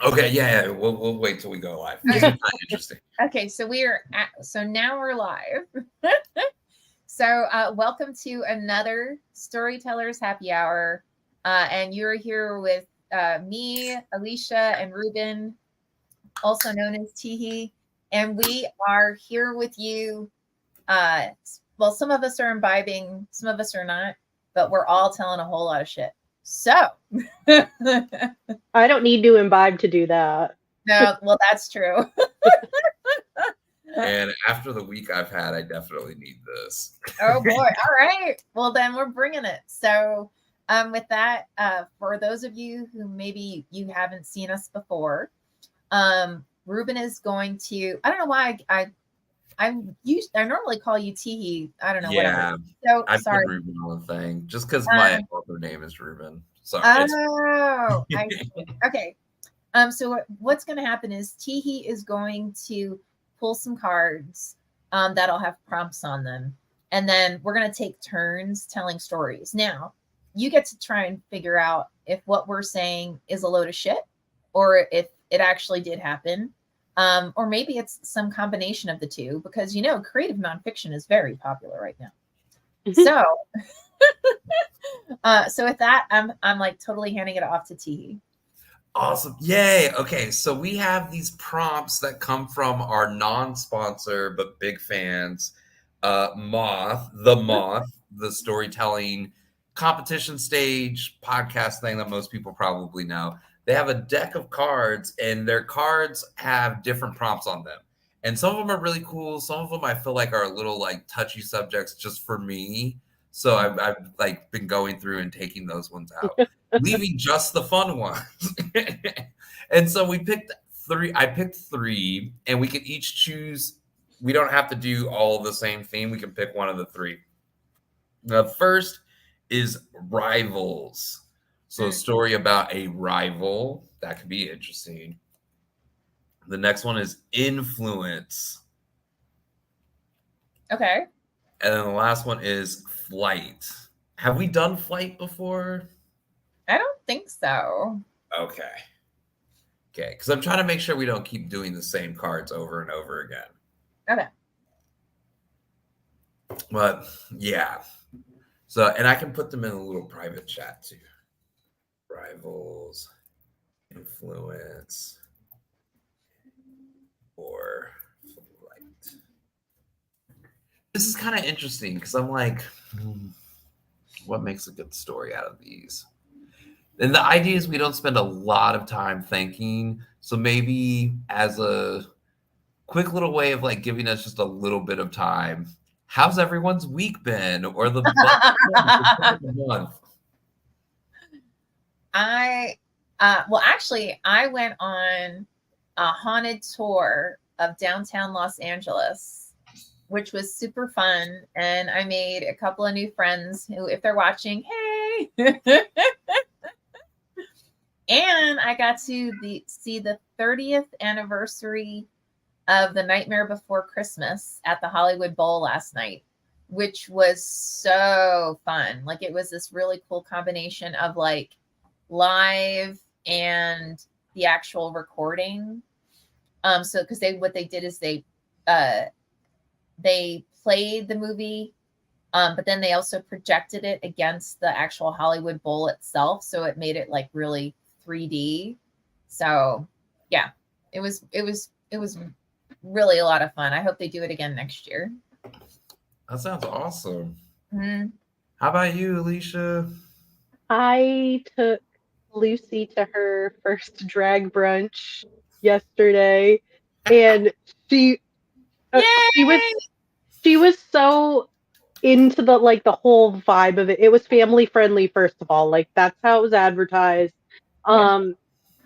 Okay, yeah, we'll wait till we go live. This is Okay. kind of interesting. Okay, so now we're live. So welcome to another Storytellers Happy Hour. And you're here with me, Alicia, and Ruben, also known as Teehee. And we are here with you. Uh, well, some of us are imbibing, some of us are not, but we're all telling a whole lot of shit. So, no, I don't need to imbibe to do that. well, that's true. And after the week I've had, I definitely need this. Oh boy. All right. Well, then we're bringing it. So, with that, for those of you who maybe you haven't seen us before, Ruben is going to, I don't know why I normally call you Teehee. I don't know, whatever. Yeah, So I put sorry. Ruben on the thing just because my Um, other name is Ruben. So it's oh, I see. Okay. So what's going to happen is Teehee is going to pull some cards that'll have prompts on them. And then we're going to take turns telling stories. Now, you get to try and figure out if what we're saying is a load of shit or if it actually did happen. Or maybe it's some combination of the two because, creative nonfiction is very popular right now. So, so with that, I'm like totally handing it off to Teehee. awesome. Yay. Okay, so we have these prompts that come from our non-sponsor but big fans, Moth, the storytelling competition stage podcast thing that most people probably know. They have a deck of cards, and their cards have different prompts on them. And some of them are really cool. Some of them I feel like are a little like touchy subjects just for me. So I've like been going through and taking those ones out, leaving just the fun ones. And so we picked three. I picked three, and we can each choose. We don't have to do all the same theme. We can pick one of the three. The first is rivals. So a story about a rival that could be interesting. The next one is influence. Okay. And then the last one is flight. Have we done flight before? I don't think so. Okay. Okay. Because I'm trying to make sure we don't keep doing the same cards over and over again. Okay. But yeah. So, and I can put them in a little private chat too. Rivals, influence, or flight. This is kind of interesting because I'm like, what makes a good story out of these? And the idea is we don't spend a lot of time thinking. So maybe as a quick little way of like giving us just a little bit of time, how's everyone's week been or the month? Well, actually, I went on a haunted tour of downtown Los Angeles, which was super fun. And I made a couple of new friends who, if they're watching, hey. And I got to see the 30th anniversary of The Nightmare Before Christmas at the Hollywood Bowl last night, which was so fun. Like it was this really cool combination of like live and the actual recording. So because what they did is they played the movie, but then they also projected it against the actual Hollywood Bowl itself, so it made it like really 3D. So yeah, it was really a lot of fun. I hope they do it again next year. That sounds awesome. Mm-hmm. How about you, Alicia? I took Lucy to her first drag brunch yesterday, and she uh, she was she was so into the whole vibe of it. It was family friendly, first of all. Like that's how it was advertised. Yeah.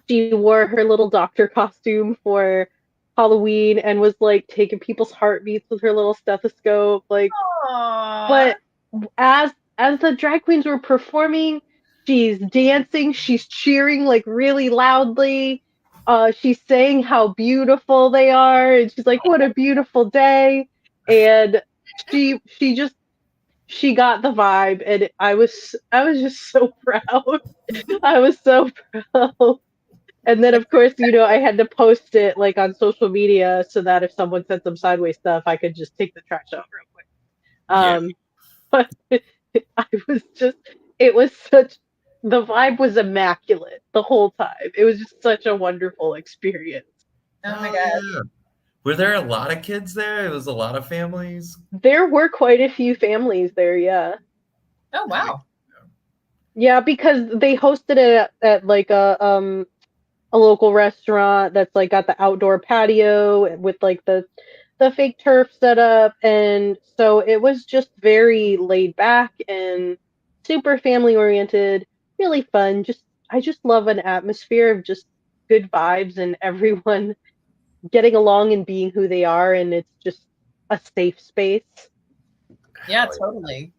She wore her little doctor costume for Halloween and was like taking people's heartbeats with her little stethoscope. Like, Aww. but as the drag queens were performing, she's dancing, she's cheering like really loudly. She's saying how beautiful they are, and she's like, "What a beautiful day!" And she just she got the vibe, and I was just so proud. I was so proud. And then, of course, I had to post it like on social media so that if someone said some sideways stuff, I could just take the trash out real quick. Yeah. But I was just, it was such, the vibe was immaculate the whole time. It was just such a wonderful experience. Oh my Oh gosh. yeah. Were there a lot of kids there? It was a lot of families. There were quite a few families there, yeah. Oh Nice. wow. Yeah, because they hosted it at like a local restaurant that's like got the outdoor patio with like the fake turf set up, and so it was just very laid back and super family oriented, really fun. Just I just love an atmosphere of just good vibes and everyone getting along and being who they are, and it's just a safe space. Yeah, Hell yeah. totally.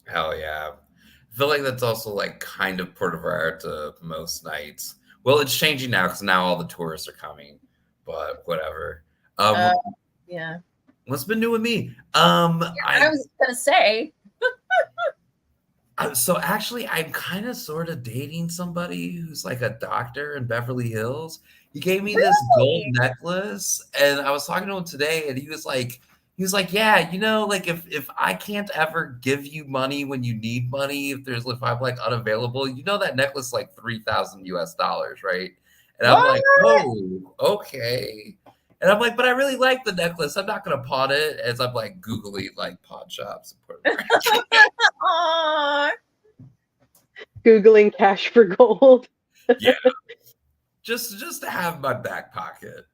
Hell yeah. I feel like that's also like kind of Puerto Vallarta most nights. Well, it's changing now because now all the tourists are coming, but whatever. Uh, Um, yeah. what's been new with me? I was gonna say. So actually, I'm kind of sort of dating somebody who's like a doctor in Beverly Hills. He gave me this gold Really? necklace, and I was talking to him today, and he was like, yeah, like if I can't ever give you money when you need money, if I'm like unavailable, that necklace like 3,000 US dollars, right? And I'm What? like, oh, okay. And I'm like, but I really like the necklace. I'm not gonna pawn it. As I'm like googling like pawn shops in Puerto Rico. Aw. Googling cash for gold. Yeah, just to have in my back pocket.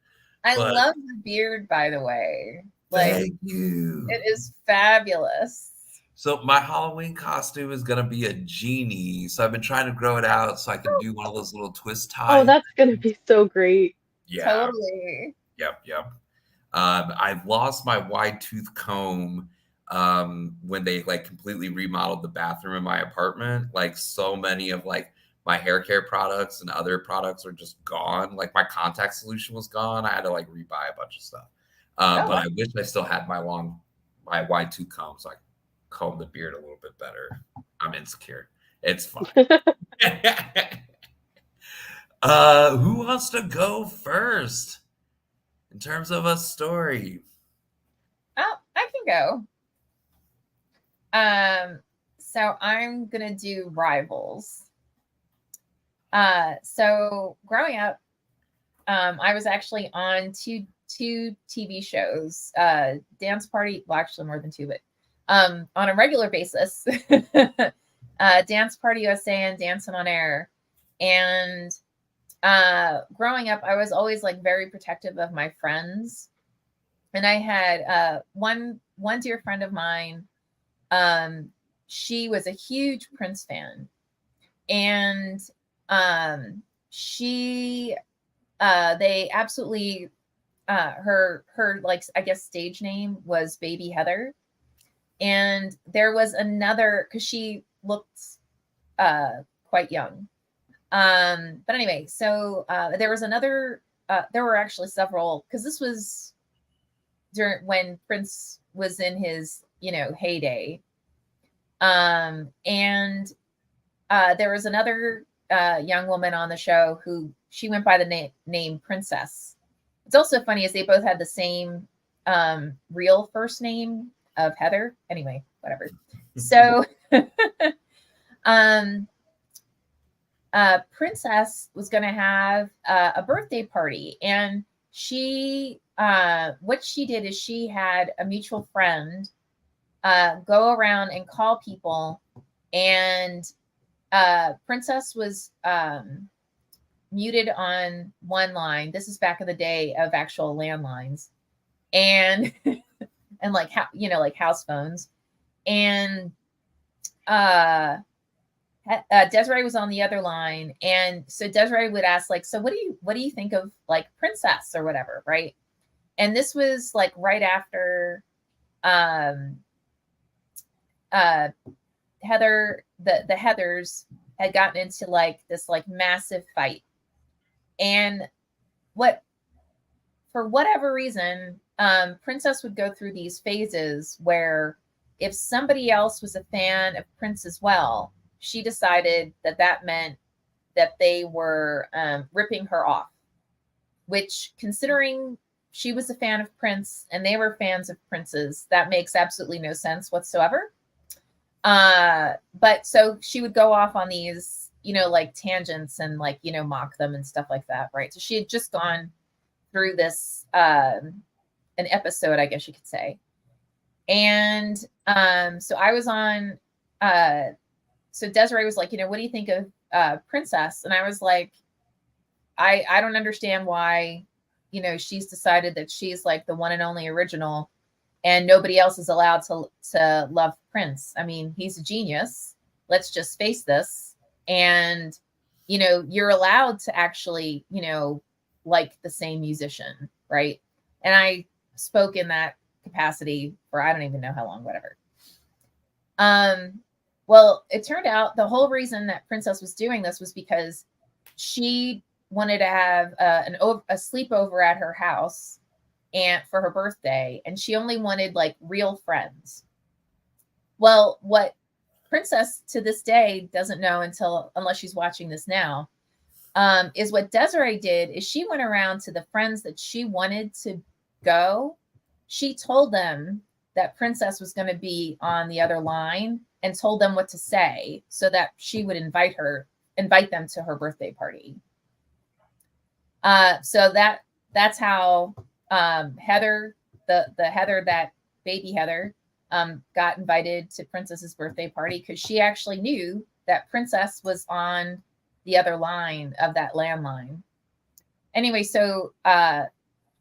I But love the beard, by the way. Like, thank you. it is fabulous. So my Halloween costume is gonna be a genie. So I've been trying to grow it out so I can do one of those little twist Oh, ties. that's gonna be so great. Yeah, Totally. yep. I've lost my wide tooth comb when they like completely remodeled the bathroom in my apartment. Like so many of like my hair care products and other products are just gone. Like my contact solution was gone. I had to like rebuy a bunch of stuff. Oh, But wow. I wish I still had my wide tooth comb so I could comb the beard a little bit better. I'm insecure. It's fine. Who wants to go first in terms of a story? Oh, I can go. So I'm gonna do rivals. So growing up, I was actually on two TV shows, Dance Party, well, actually more than two, but on a regular basis, Dance Party USA and Dancing on Air. And growing up, I was always like very protective of my friends. And I had one dear friend of mine. She was a huge Prince fan, and she they absolutely her like I guess stage name was Baby Heather. And there was another, because she looked quite young. But anyway, so there was another, there were actually several, because this was during when Prince was in his, heyday. And there was another young woman on the show who she went by the name Princess. It's also funny as they both had the same real first name of Heather. Anyway, whatever. So um Princess was going to have a birthday party, and she what she did is she had a mutual friend go around and call people, and Princess was muted on one line. This is back in the day of actual landlines, and and like how like house phones. And Desiree was on the other line, and so Desiree would ask like, so what do you think of like Princess or whatever, right? And this was like right after Heather, the Heathers had gotten into like this like massive fight. And what for whatever reason, Princess would go through these phases where if somebody else was a fan of Prince as well, she decided that meant that they were ripping her off, which, considering she was a fan of Prince and they were fans of princes, that makes absolutely no sense whatsoever. But so she would go off on these, like tangents and like, mock them and stuff like that, right? So she had just gone through this an episode, I guess you could say. And so I was on so Desiree was like, what do you think of Princess? And I was like, I don't understand why, she's decided that she's like the one and only original and nobody else is allowed to love Prince. I mean, he's a genius. Let's just face this. And, you're allowed to actually, like the same musician, right? And I spoke in that capacity for I don't even know how long, whatever. Well, it turned out the whole reason that Princess was doing this was because she wanted to have a sleepover at her house and for her birthday, and she only wanted like real friends. Well, what Princess to this day doesn't know unless she's watching this now, is what Desiree did is she went around to the friends that she wanted to go. She told them that Princess was going to be on the other line and told them what to say so that she would invite them to her birthday party. So that's how Heather, the Heather, that baby Heather, got invited to Princess's birthday party because she actually knew that Princess was on the other line of that landline. Anyway, so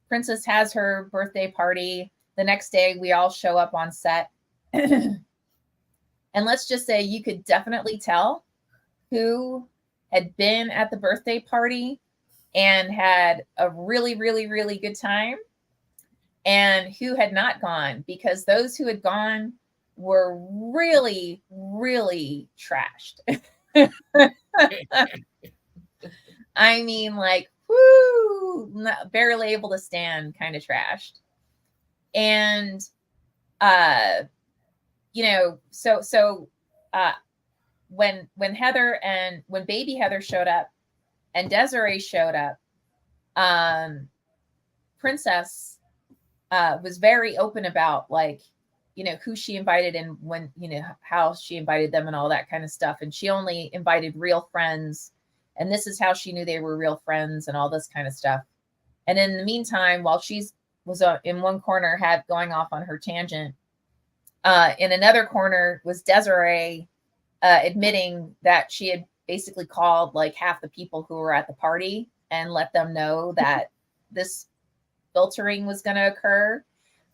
Princess has her birthday party. The next day, we all show up on set. And let's just say you could definitely tell who had been at the birthday party and had a really, really, really good time and who had not gone, because those who had gone were really, really trashed. I mean, like, whoo, barely able to stand kind of trashed. And, when Heather and when baby Heather showed up and Desiree showed up, Princess was very open about like, who she invited and when, how she invited them and all that kind of stuff. And she only invited real friends. And this is how she knew they were real friends and all this kind of stuff. And in the meantime, while was in one corner going off on her tangent, in another corner was Desiree admitting that she had basically called like half the people who were at the party and let them know that this filtering was going to occur,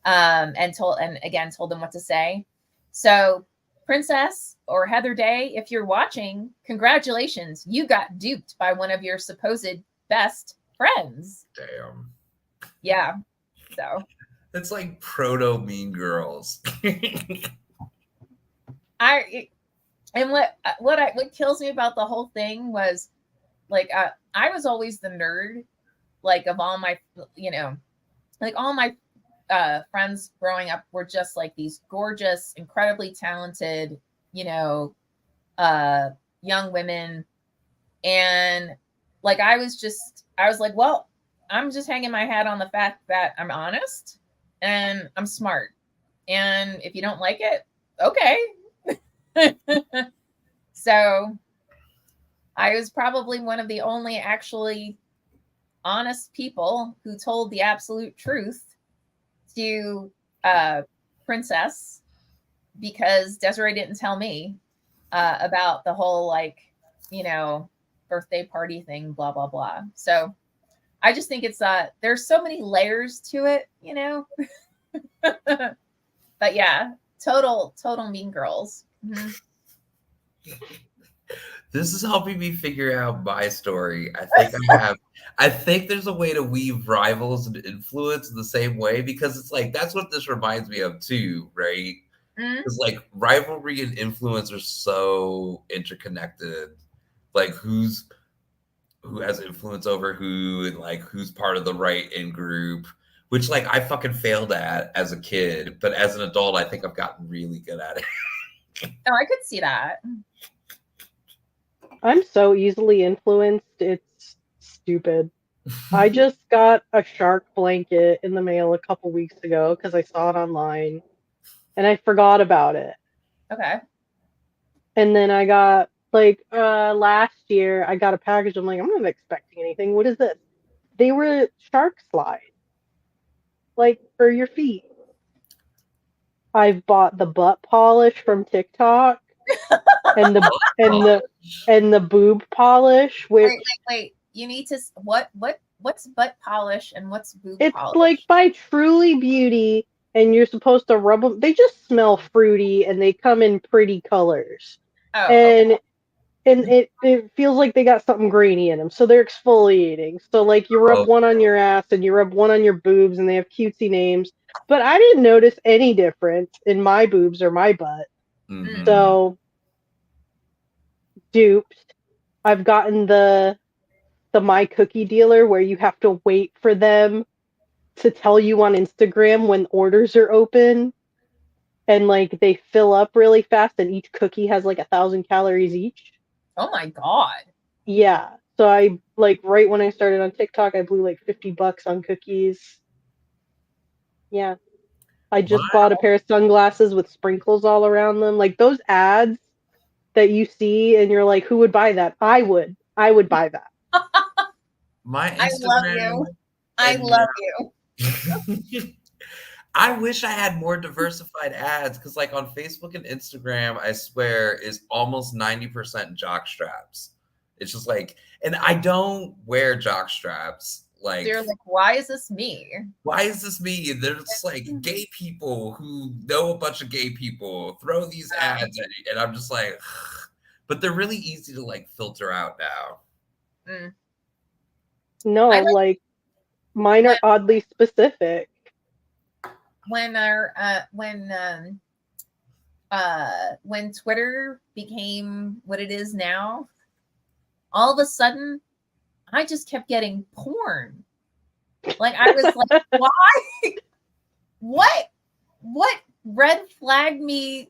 and told them what to say. So Princess or Heather Day, if you're watching, congratulations. You got duped by one of your supposed best friends. Damn. Yeah. So it's like proto Mean Girls. What kills me about the whole thing was like I was always the nerd, like of all my, like all my friends growing up were just like these gorgeous, incredibly talented, young women. And like, I was like, well, I'm just hanging my hat on the fact that I'm honest and I'm smart. And if you don't like it, okay. So I was probably one of the only actually honest people who told the absolute truth to Princess, because Desiree didn't tell me about the whole like, birthday party thing, blah, blah, blah. So I just think it's there's so many layers to it, But yeah, total Mean Girls. Mm-hmm. This is helping me figure out my story. I think there's a way to weave rivals and influence in the same way, because it's like, that's what this reminds me of too, right? Because like rivalry and influence are so interconnected. Like who has influence over who, and like who's part of the right in group, which like I fucking failed at as a kid, but as an adult, I think I've gotten really good at it. Oh, I could see that. I'm so easily influenced. It's stupid. I just got a shark blanket in the mail a couple weeks ago because I saw it online and I forgot about it. Okay. And then I got like last year I got a package. I'm like, I'm not expecting anything. What is this? They were shark slides, like for your feet. I've bought the butt polish from TikTok and the and the and the boob polish, which Wait. You need to what's butt polish and what's boob it's polish? like by Truly Beauty, and you're supposed to rub them. They just smell fruity, and they come in pretty colors. Oh, And okay. it feels like they got something grainy in them, so they're exfoliating. So like you rub Oh, one on your ass and you rub one on your boobs, and they have cutesy names. But I didn't notice any difference in my boobs or my butt. mhm. So duped. I've gotten the My Cookie dealer where you have to wait for them to tell you on Instagram when orders are open, and like they fill up really fast, and each cookie has like 1,000 calories each. Oh my god. Yeah. So I like right when I started on TikTok, I blew like $50 on cookies. Yeah. I just My bought a pair of sunglasses with sprinkles all around them. Like those ads that you see and you're like, who would buy that? I would. I would buy that. my I love Instagram you. I and love you. I wish I had more diversified ads because, like, on Facebook and Instagram, I swear is almost 90% jock straps. It's just like, and I don't wear jock straps. So Like, you're like, why is this me? why is this me? There's like gay people who know a bunch of gay people throw these ads at you, and I'm just like, but they're really easy to like filter out now. Mm. No, I like like mine when are oddly specific. when Twitter became what it is now, all of a sudden I just kept getting porn. Like I was like, why? What red flagged me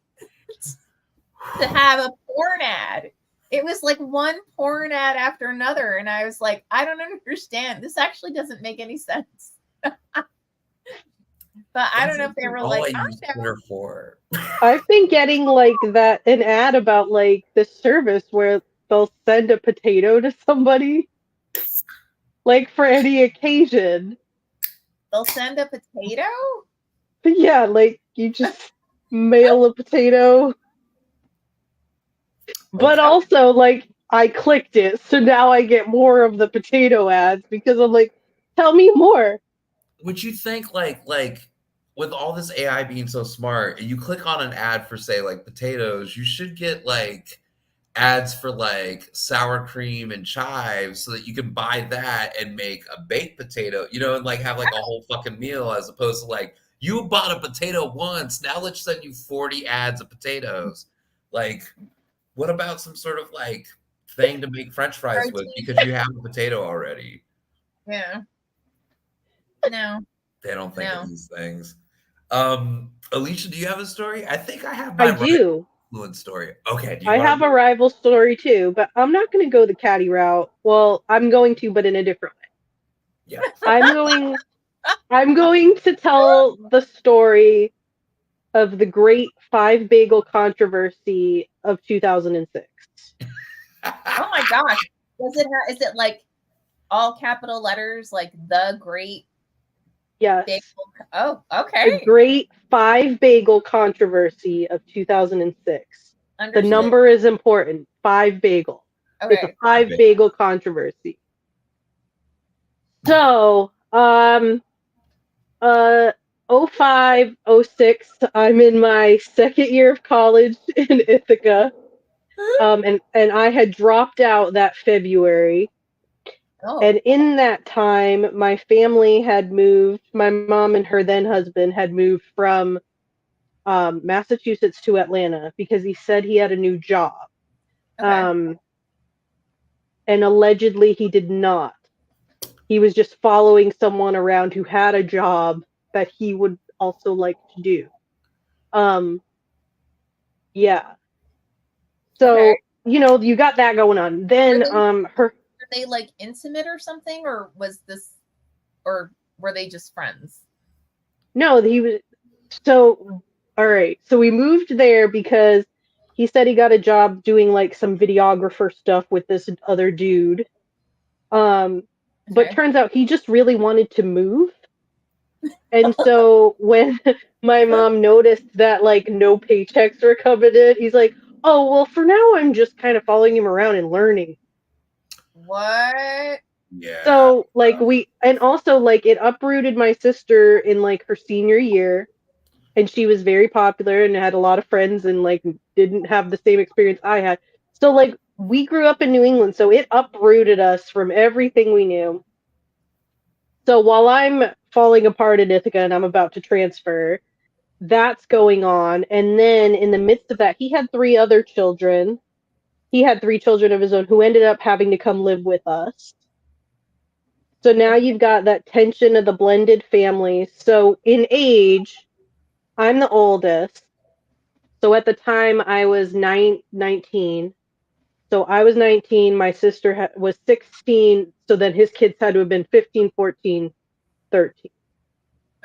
to have a porn ad? It was like one porn ad after another, and I was like, I don't understand. This actually doesn't make any sense. But I don't know if they were All like, I I use know. Twitter for. I've been getting like that an ad about like this service where they'll send a potato to somebody like for any occasion. They'll send a potato? But yeah, like you just mail a potato. But Okay. also like I clicked it, so now I get more of the potato ads because I'm like, tell me more. Would you think like with all this AI being so smart, you click on an ad for say like potatoes, you should get like ads for like sour cream and chives so that you can buy that and make a baked potato, and like have like a whole fucking meal as opposed to like you bought a potato once, now let's send you 40 ads of potatoes. Like, what about some sort of like thing to make French fries with Protein. because you have a potato already? Yeah. No. They don't think of No. these things. Alicia, do you have a story? I think I have I my right do. influence story. Okay, do you I want have to? a rival story too, but I'm not going to go the catty route. Well, I'm going to, but in a different way. Yeah. I'm going I'm going to tell the story of the great five bagel controversy of 2006. Oh my gosh. Is it like all capital letters, like the great Yes. big? Oh, The okay. great five bagel controversy of 2006. The Understood. number is important. Five bagel. It's a Okay. five bagel controversy. So, uh, 05, 06, I'm in my second year of college in Ithaca. And I had dropped out that February. Oh, And in that time, my family had moved. My mom and her then husband had moved from Massachusetts to Atlanta because he said he had a new job. okay. And allegedly he did not. He was just following someone around who had a job that he would also like to do. Um, yeah. So Okay. you got that going on. Then were they like intimate or something, or was this, or were they just friends? No, he was. So, all right. So we moved there because he said he got a job doing like some videographer stuff with this other dude. But Okay. turns out he just really wanted to move. And so when my mom noticed that like no paychecks were coming in, he's like, "Oh, well, for now I'm just kind of following him around and learning." What? Yeah. So like and also like it uprooted my sister in like her senior year, and she was very popular and had a lot of friends and like didn't have the same experience I had. So like we grew up in New England, so it uprooted us from everything we knew. So while I'm falling apart in Ithaca and I'm about to transfer, that's going on. And then in the midst of that, he had three other children. He had three children of his own who ended up having to come live with us. So now you've got that tension of the blended families. So in age, I'm the oldest. So at the time I was 19. So I was 19, my sister was 16, so then his kids had to have been 15, 14, 13.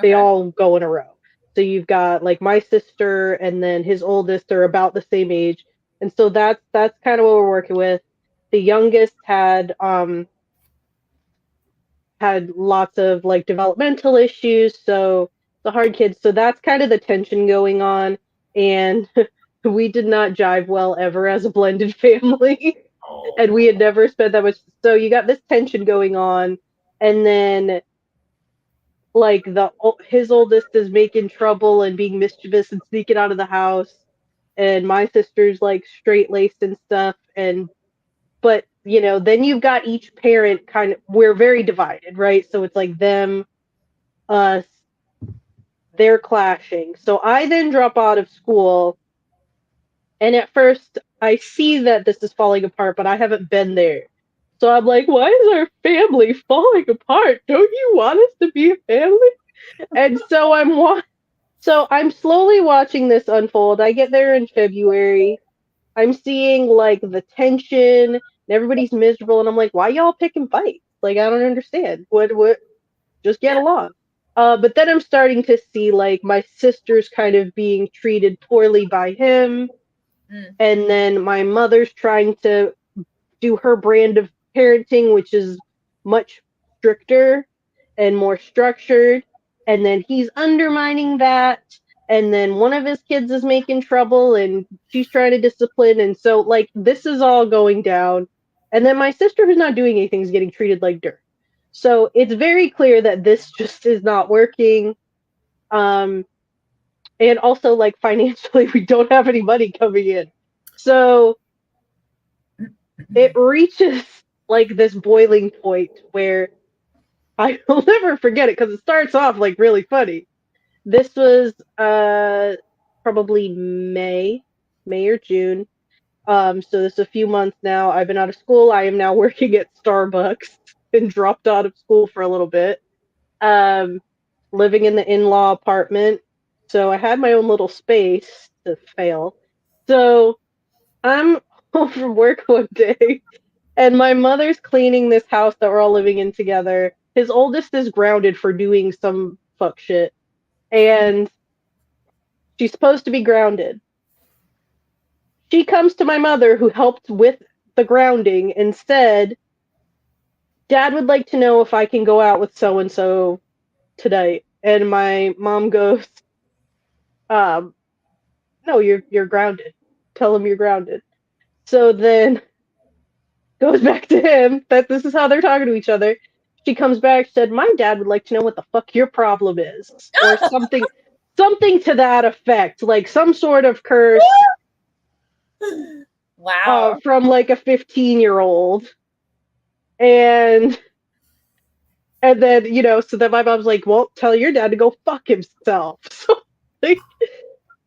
They Okay. all go in a row. So you've got like my sister and then his oldest are about the same age. And so that's kind of what we're working with. The youngest had lots of like developmental issues, so the hard kids. So that's kind of the tension going on. And we did not jive well ever as a blended family. And we Oh. had never spent that much. So you got this tension going on. And then like his oldest is making trouble and being mischievous and sneaking out of the house, and my sister's like straight laced and stuff. And but then you've got each parent kind of, we're very divided, right? So it's like them, us, they're clashing. So I then drop out of school, and at first I see that this is falling apart, but I haven't been there. So I'm like, why is our family falling apart? Don't you want us to be a family? And so I'm slowly watching this unfold. I get there in February. I'm seeing like the tension and everybody's miserable, and I'm like, why y'all picking fights? Like, I don't understand. What just get Yeah. along. But then I'm starting to see like my sister's kind of being treated poorly by him, Mm. and then my mother's trying to do her brand of parenting, which is much stricter and more structured. And then he's undermining that. And then one of his kids is making trouble and she's trying to discipline. And so, like, this is all going down. And then my sister, who's not doing anything, is getting treated like dirt. So it's very clear that this just is not working. Um, and also, like, financially, we don't have any money coming in. So it reaches like this boiling point where I will never forget it because it starts off like really funny. This was probably May or June. So this is a few months now. I've been out of school. I am now working at Starbucks and dropped out of school for a little bit. Um, Living in the in-law apartment. So I had my own little space to fail. So I'm home from work one day and my mother's cleaning this house that we're all living in together. His oldest is grounded for doing some fuck shit. And she's supposed to be grounded. She comes to my mother, who helped with the grounding, and said, Dad would like to know if I can go out with so and so tonight. And my mom goes, um, no, you're grounded. Tell him you're grounded. So then goes back to him that this is how they're talking to each other. She comes back, said, my dad would like to know what the fuck your problem is. Or something to that effect. Like some sort of curse Wow. from like a 15-year-old. And then, so then my mom's like, well, tell your dad to go fuck himself. So like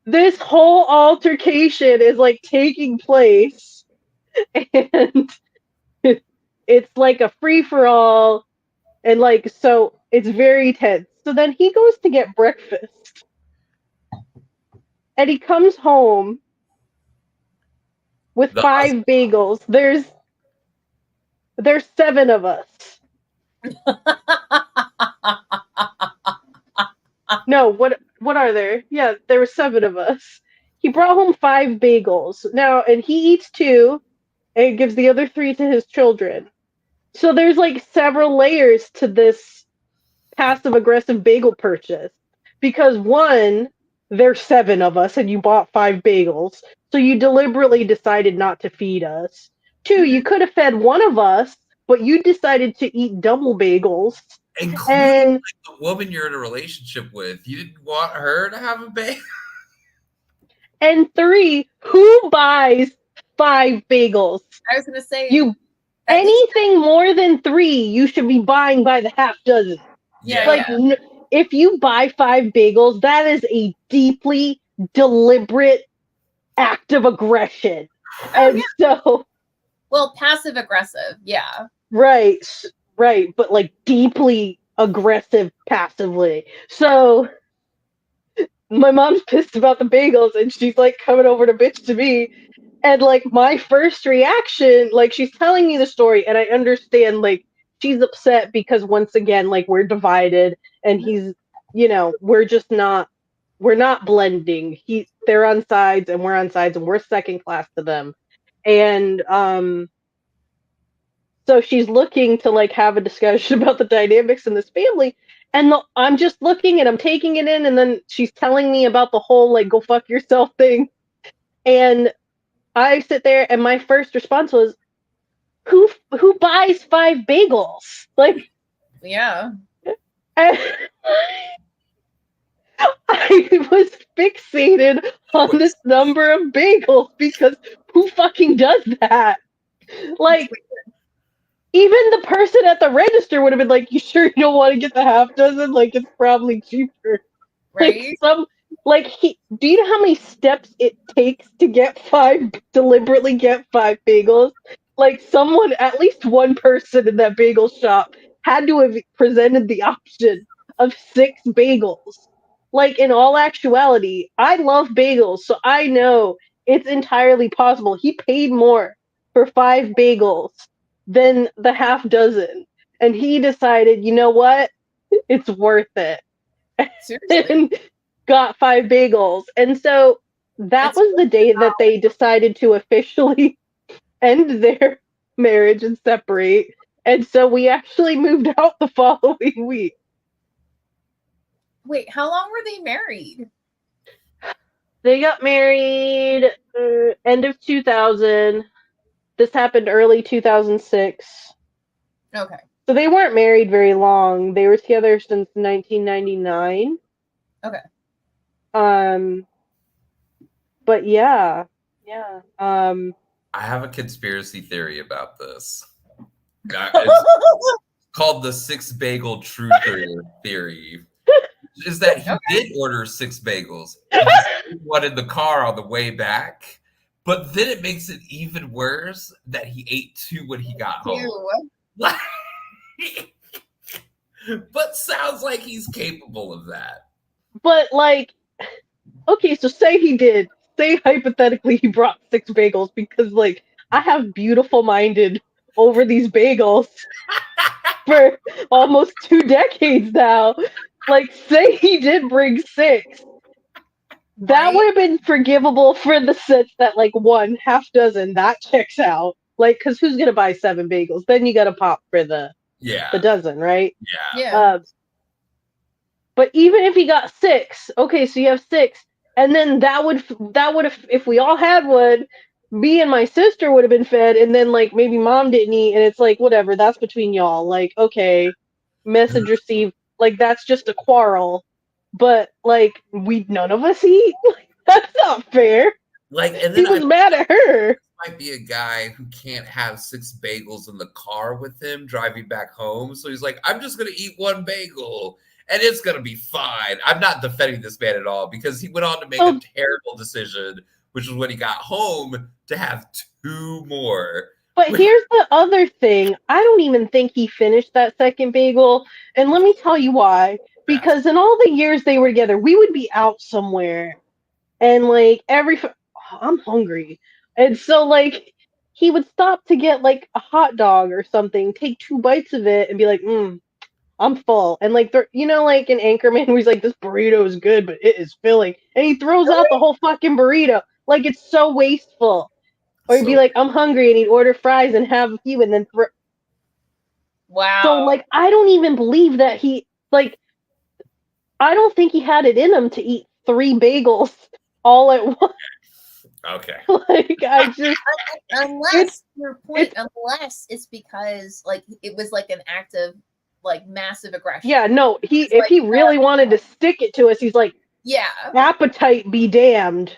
this whole altercation is like taking place, and it's like a free for all. And like, so it's very tense. So then he goes to get breakfast and he comes home with The 5 bagels. There's 7 of us. No, what are there? Yeah, there were 7 of us. He brought home 5 bagels. Now, and he eats 2 and gives the other 3 to his children. So there's like several layers to this passive aggressive bagel purchase. Because one, there's 7 of us and you bought 5 bagels. So you deliberately decided not to feed us. 2, you could have fed one of us, but you decided to eat double bagels. including And the woman you're in a relationship with. You didn't want her to have a baby. and 3, who buys 5 bagels? I was gonna say You at least anything more than 3, you should be buying by the half dozen. Yeah, Like, yeah. if you buy 5 bagels, that is a deeply deliberate act of aggression. Oh And yeah. so, Well, passive aggressive. Yeah. right, but like deeply aggressive passively. So, my mom's pissed about the bagels and she's like coming over to bitch to me. And like my first reaction, like she's telling me the story and I understand like she's upset because once again, like we're divided and he's, we're not blending. They're on sides and we're on sides and we're second class to them. And so she's looking to like have a discussion about the dynamics in this family. And I'm just looking and I'm taking it in, and then she's telling me about the whole like go fuck yourself thing. And I sit there and my first response was, who buys 5 bagels? Like, Yeah. I was fixated on this number of bagels because who fucking does that? Like, even the person at the register would have been like, "You sure you don't want to get the half dozen? Like, it's probably cheaper." Like Right? do you know how many steps it takes to deliberately get 5 bagels? Like someone, at least one person in that bagel shop had to have presented the option of 6 bagels. Like in all actuality, I love bagels, so I know it's entirely possible. He paid more for 5 bagels than the half dozen. And he decided, you know what? It's worth it. Seriously. And got 5 bagels. And so that It's was the day that they decided to officially end their marriage and separate. And so we actually moved out the following week. Wait, how long were they married? They got married end of 2000. This happened early 2006. Okay. So they weren't married very long. They were together since 1999. Okay. But yeah. Yeah. I have a conspiracy theory about this. It's called the 6 bagel truther theory. Is that he did order 6 bagels. He just ate one in the car on the way back. But then it makes it even worse that he ate 2 when he got home. Like, but sounds like he's capable of that. But like, okay, so say hypothetically he brought 6 bagels because like I have beautiful minded over these bagels for almost 2 decades now. Like, say he did bring 6. That Right? would have been forgivable for the sense that like one half dozen that checks out. Like, because who's gonna buy 7 bagels? Then you gotta pop for the Yeah. dozen, right? Yeah. But even if he got 6, okay, so you have 6, and then that would have, if we all had one, me and my sister would have been fed, and then like maybe mom didn't eat, and it's like whatever, that's between y'all. Like, okay, message received. Like that's just a quarrel, but like we none of us eat. Like, that's not fair. Like, and He then was mad at her. might be a guy who can't have 6 bagels in the car with him driving back home. So he's like, I'm just going to eat 1 bagel and it's going to be fine. I'm not defending this man at all because he went on to make a terrible decision, which was when he got home to have 2 more. But here's the other thing. I don't even think he finished that second bagel. And let me tell you why. Because in all the years they were together, we would be out somewhere. And like I'm hungry. And so, like, he would stop to get, like, a hot dog or something, take 2 bites of it, and be like, I'm full. And, like, like in Anchorman, where he's like, this burrito is good, but it is filling. And he throws out the whole fucking burrito. Like, it's so wasteful. Or he'd be So like, I'm hungry, and he'd order fries and have a few, and then So, Wow. like, I don't even believe that I don't think he had it in him to eat 3 bagels all at once. okay. Like, I just, Unless your point, it's- unless it's because like it was like an act of like massive aggression. yeah, no, It's if like, he really wanted to stick it to us, he's like, yeah. appetite be damned.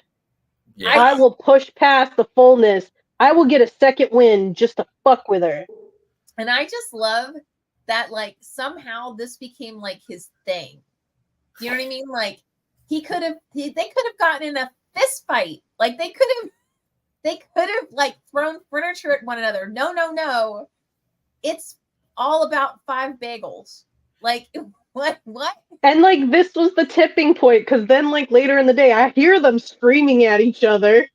Yeah. I will push past the fullness. I will get a second win just to fuck with her. And I just love that like somehow this became like his thing. You know what I mean? Like they could have gotten in a fist fight. Like they could have like thrown furniture at one another. No. It's all about 5 bagels. Like what? And like this was the tipping point, because then like later in the day I hear them screaming at each other.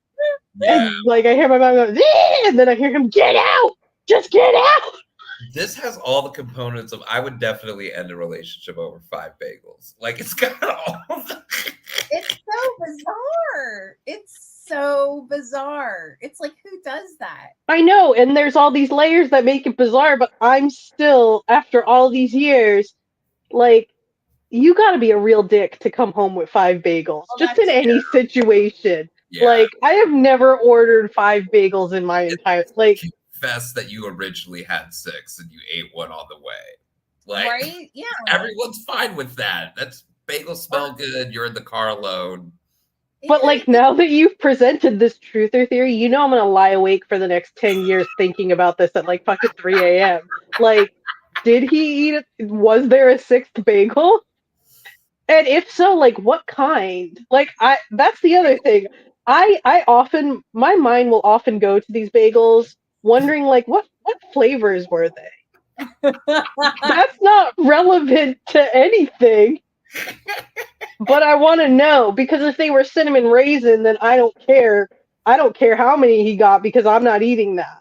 Yeah. And like I hear my mom go, "Eh!" And then I hear him, get out! Just get out! This has all the components of I would definitely end a relationship over 5 bagels. Like it's got all the It's so bizarre. It's so bizarre. It's like who does that? I know, and there's all these layers that make it bizarre, but I'm still, after all these years, like, you gotta be a real dick to come home with 5 bagels, Well, just in that's any situation. Yeah. Like, I have never ordered 5 bagels in my entire, like, confess that you originally had 6 and you ate one on the way. Like right? Yeah. everyone's fine with that. That's bagels smell good. You're in the car alone. but like, now that you've presented this truther theory, you know I'm gonna lie awake for the next 10 years thinking about this at like fucking 3 a.m. Like, did he eat it? Was there a 6th bagel? And if so, like, what kind? Like, that's the other thing. I often, my mind will often go to these bagels wondering, like, what flavors were they? That's not relevant to anything. But I want to know, because if they were cinnamon raisin, then I don't care. I don't care how many he got, because I'm not eating that.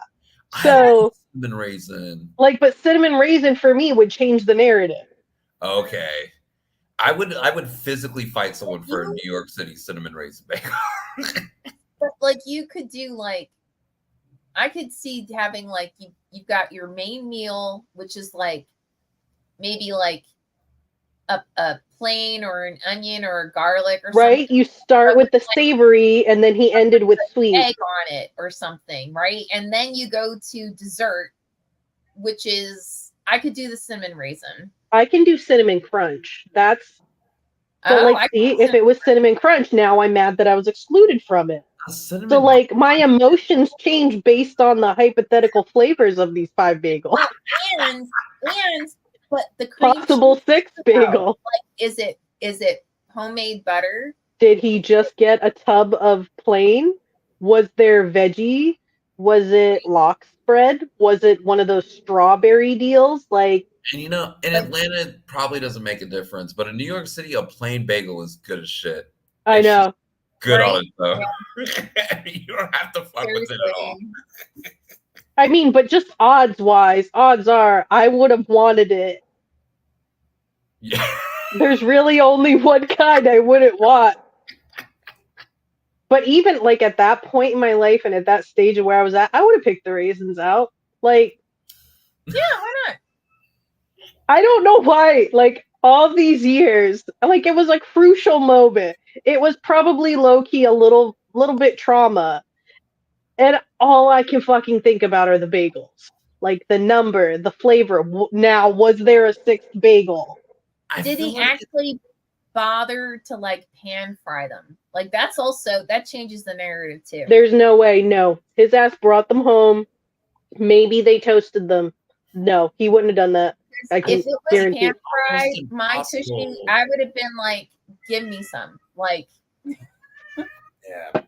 So, cinnamon raisin. like, but cinnamon raisin for me would change the narrative. Okay. I would physically fight someone for a New York City cinnamon raisin bagel. But like you could do like I could see having like you've got your main meal, which is like maybe like a plain or an onion or a garlic or Right? something. You start with the savory, and then he ended with sweet. Egg on it or something, right? And then you go to dessert, which is I could do the cinnamon raisin. I can do cinnamon crunch. That's but like, see, if it was cinnamon crunch, now I'm mad that I was excluded from it. So like, my emotions change based on the hypothetical flavors of these 5 bagels. And but the cream possible cheese, 6 bagel. Like, is it homemade butter? Did he just get a tub of plain? Was there veggie? Was it lox spread? Was it one of those strawberry deals? Like, and in Atlanta, it probably doesn't make a difference, but in New York City, a plain bagel is good as shit. I know. Good on it though. Yeah. You don't have to fuck with it at all. I mean, but just odds are I would have wanted it. Yeah. There's really only one kind I wouldn't want. But even like at that point in my life and at that stage of where I was at, I would have picked the raisins out. Like, yeah, why not? I don't know why. Like, all these years, like, it was a crucial moment. It was probably low key a little bit trauma, and all I can fucking think about are the bagels. Like, the number, the flavor. Now, was there a 6th bagel? Did he actually bother to like pan fry them? Like, that's also that changes the narrative too. There's no way. No, his ass brought them home. Maybe they toasted them. No, he wouldn't have done that. If it was pan fried, my tushy, I would have been like, "Give me some." Like, yeah.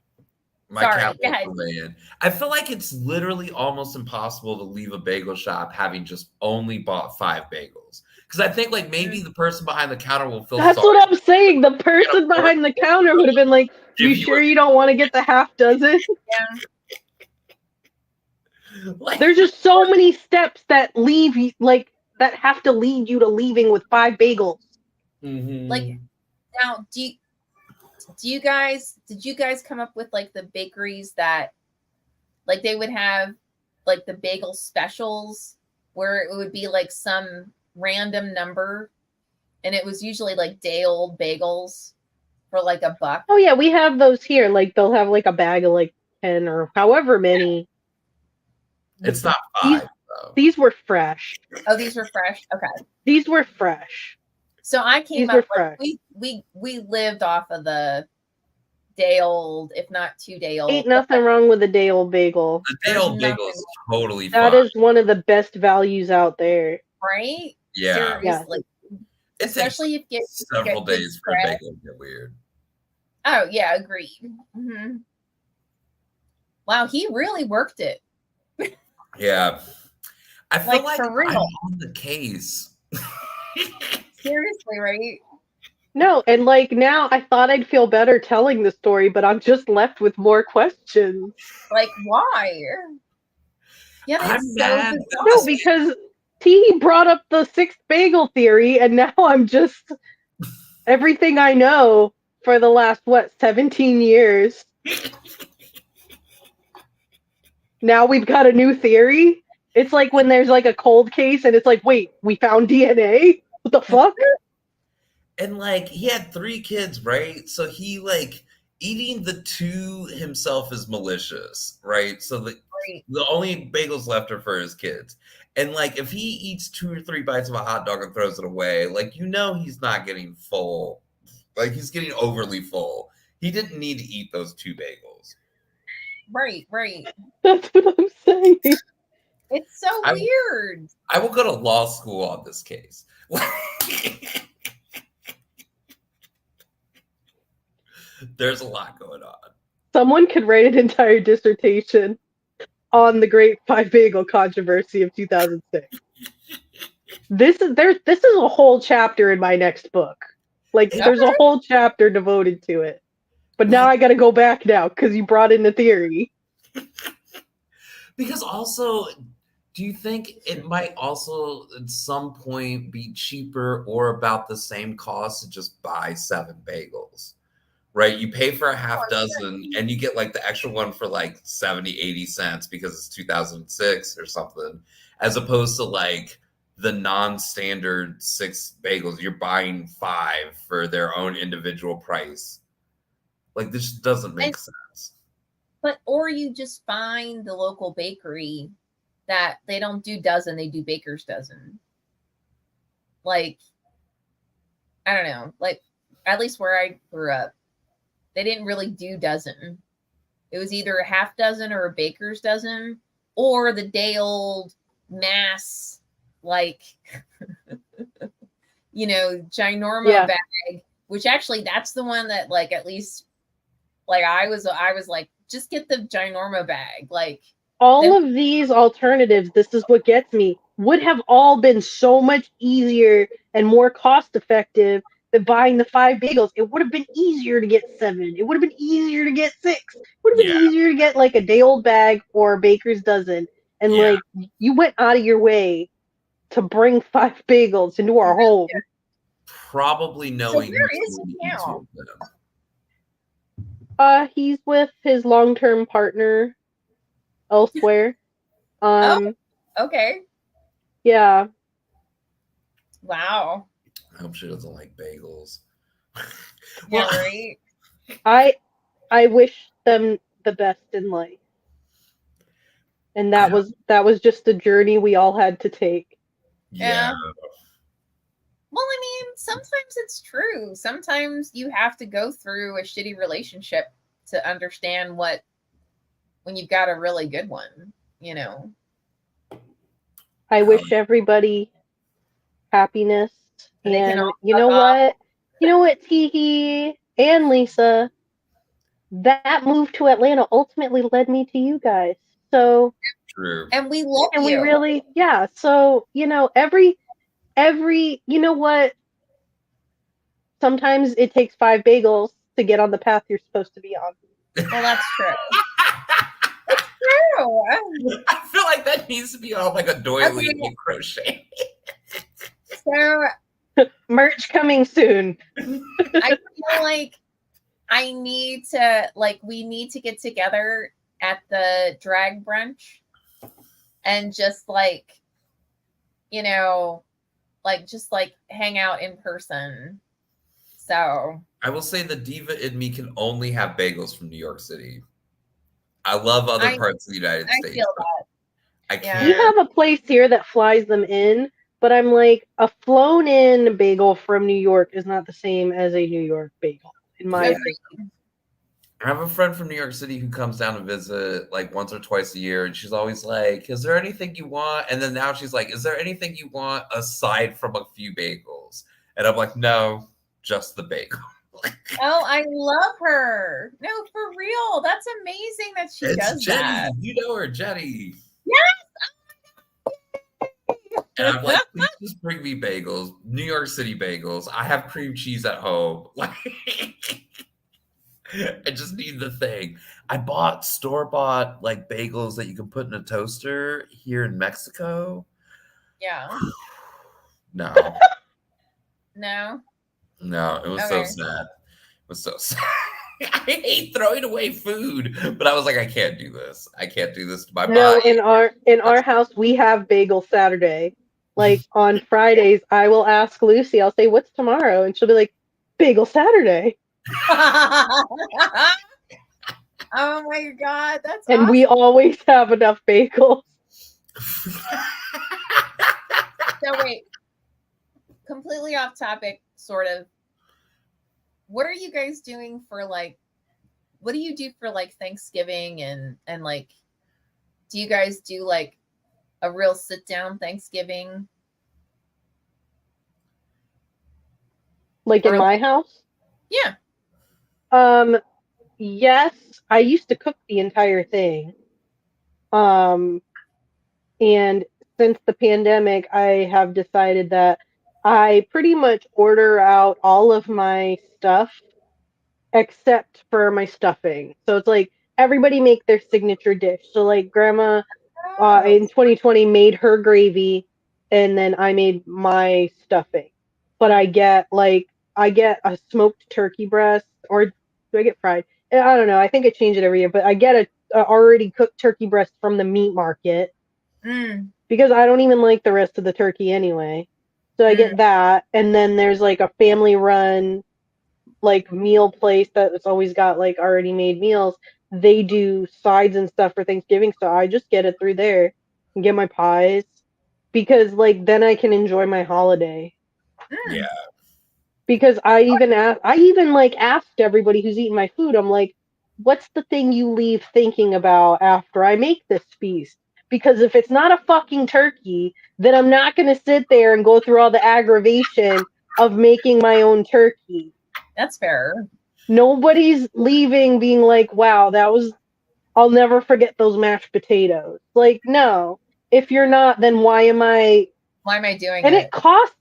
My sorry, cat go ahead. I feel like it's literally almost impossible to leave a bagel shop having just only bought 5 bagels. Because I think like maybe the person behind the counter will feel That's sorry. what I'm saying. The person behind the counter would have been like, "You sure you don't want to get the half dozen?" Yeah. Like, There's just so many steps that leave you, like, that have to lead you to leaving with 5 bagels. Like, mhm. now, do you guys did you guys come up with like the bakeries that like they would have like the bagel specials where it would be like some random number and it was usually like day old bagels for like $1. Oh yeah, we have those here. Like they'll have like a bag of like 10 or however many. It's not These 5 though. these were fresh. Oh, these were fresh. Okay. These were fresh. So I came These were up like fresh. we lived off of the day old, if not 2 day Ain't old. nothing wrong with a day old bagel. The day There's old bagel nothing is totally That fine. is one of the best values out there. right. Yeah. Seriously. It takes Especially if you several get good days for a spread. bagel to get weird. Oh yeah, agreed. Mm-hmm. Wow, he really worked it. Yeah. I feel Like, like for real. I'm on the case. Seriously, right? No, and like now I thought I'd feel better telling the story, but I'm just left with more questions. Like, why? Yeah, I'm that's so mad that bizarre. No, this because T brought up the 6th bagel theory, and now I'm just everything I know for the last 17 years. Now we've got a new theory. It's like when there's like a cold case and it's like, wait, we found DNA? What the fuck? and like he had 3 kids, right? So he like eating the 2 himself is malicious, right? So Right. the only bagels left are for his kids. And like if he eats 2 or 3 bites of a hot dog and throws it away, like he's not getting full. Like he's getting overly full. He didn't need to eat those 2 bagels. Right, right. That's what I'm saying. It's so I- weird. I will go to law school on this case. There's a lot going on. Someone could write an entire dissertation on the Great 5 Bagel controversy of 2006. This is a whole chapter in my next book. Like Okay. there's a whole chapter devoted to it. But now I got to go back now because you brought in the theory. Because also, do you think it might also at some point be cheaper or about the same cost to just buy 7 bagels? Right? You pay for a half dozen and you get like the extra one for like 70, 80 cents because it's 2006 or something, as opposed to like the non-standard 6 bagels. You're buying 5 for their own individual price. Like this just doesn't make sense. But or you just find the local bakery that they don't do dozen, they do baker's dozen. Like, I don't know, like at least where I grew up, they didn't really do dozen. It was either a half dozen or a baker's dozen, or the day old mass, like ginormo bag, which actually that's the one that like at least like I was like, just get the ginormo bag. Like all of these alternatives, this is what gets me, would have all been so much easier and more cost effective than buying the 5 bagels. It would have been easier to get 7. It would have been easier to get 6. It would have been easier to get like a day old bag or a baker's dozen. And like you went out of your way to bring 5 bagels into our home. Probably knowing so where is he now? He's with his long-term partner elsewhere. Okay. Yeah. Wow. I hope she doesn't like bagels. Yeah, right. I wish them the best in life. And that was just a journey we all had to take. Yeah. Well, I mean, sometimes it's true. Sometimes you have to go through a shitty relationship to understand when you've got a really good one, I wish everybody happiness. And you know what? You know what, Tiki and Lisa? That move to Atlanta ultimately led me to you guys. So true. And we love and you. we really, yeah. So, every you know what? Sometimes it takes 5 bagels to get on the path you're supposed to be on. Well, that's true. true. I feel like that needs to be on like a doily Okay. and crochet. So Merch coming soon. I feel like I need to we need to get together at the drag brunch and just just hang out in person. So I will say the diva in me can only have bagels from New York City. I love other I parts of the United I States, feel but that. I Yeah. We can't. have a place here that flies them in, but I'm like, a flown in bagel from New York is not the same as a New York bagel, in my Yeah. opinion. I have a friend from New York City who comes down to visit like once or twice a year, and she's always like, "Is there anything you want?" And then now she's like, "Is there anything you want aside from a few bagels?" And I'm like, "No, just the bagel." Oh, I love her. No, for real. That's amazing that she It's does that. Jenny. You know her, Jenny. And I'm like, Yes. please just bring me bagels, New York City bagels. I have cream cheese at home. Like, I just need the thing. I bought store-bought like bagels that you can put in a toaster here in Mexico. Yeah. No, No. no, it was so Okay. sad. It was so sad. I hate throwing away food, but I was like, I can't do this. I can't do this to my No, body. in our house we have bagel Saturday. Like on Fridays, I will ask Lucy, I'll say, "What's tomorrow?" And she'll be like, "Bagel Saturday." Oh my God, that's And awesome. we always have enough bagels. So wait, completely off topic, sort of. What are you guys doing for what do you do for Thanksgiving and do you guys do a real sit down Thanksgiving? Like in Or my house? yeah. Um, yes, I used to cook the entire thing. Um, and since the pandemic, I have decided that I pretty much order out all of my stuff except for my stuffing. So it's like everybody make their signature dish. So like grandma Oh. in 2020 made her gravy and then I made my stuffing. But I get a smoked turkey breast, or do I get fried? I don't know. I think I change it every year, but I get a already cooked turkey breast from the meat market Mm, because I don't even like the rest of the turkey anyway. So I mm, get that, and then there's like a family run like meal place that's always got like already made meals. They do sides and stuff for Thanksgiving, so I just get it through there and get my pies because like then I can enjoy my holiday. Yeah. mm. Because I even like asked everybody who's eating my food. I'm like, what's the thing you leave thinking about after I make this feast? Because if it's not a fucking turkey, then I'm not going to sit there and go through all the aggravation of making my own turkey. That's fair. Nobody's leaving being like, wow, I'll never forget those mashed potatoes. Like, no. If you're not, then why am I? Why am I doing And it?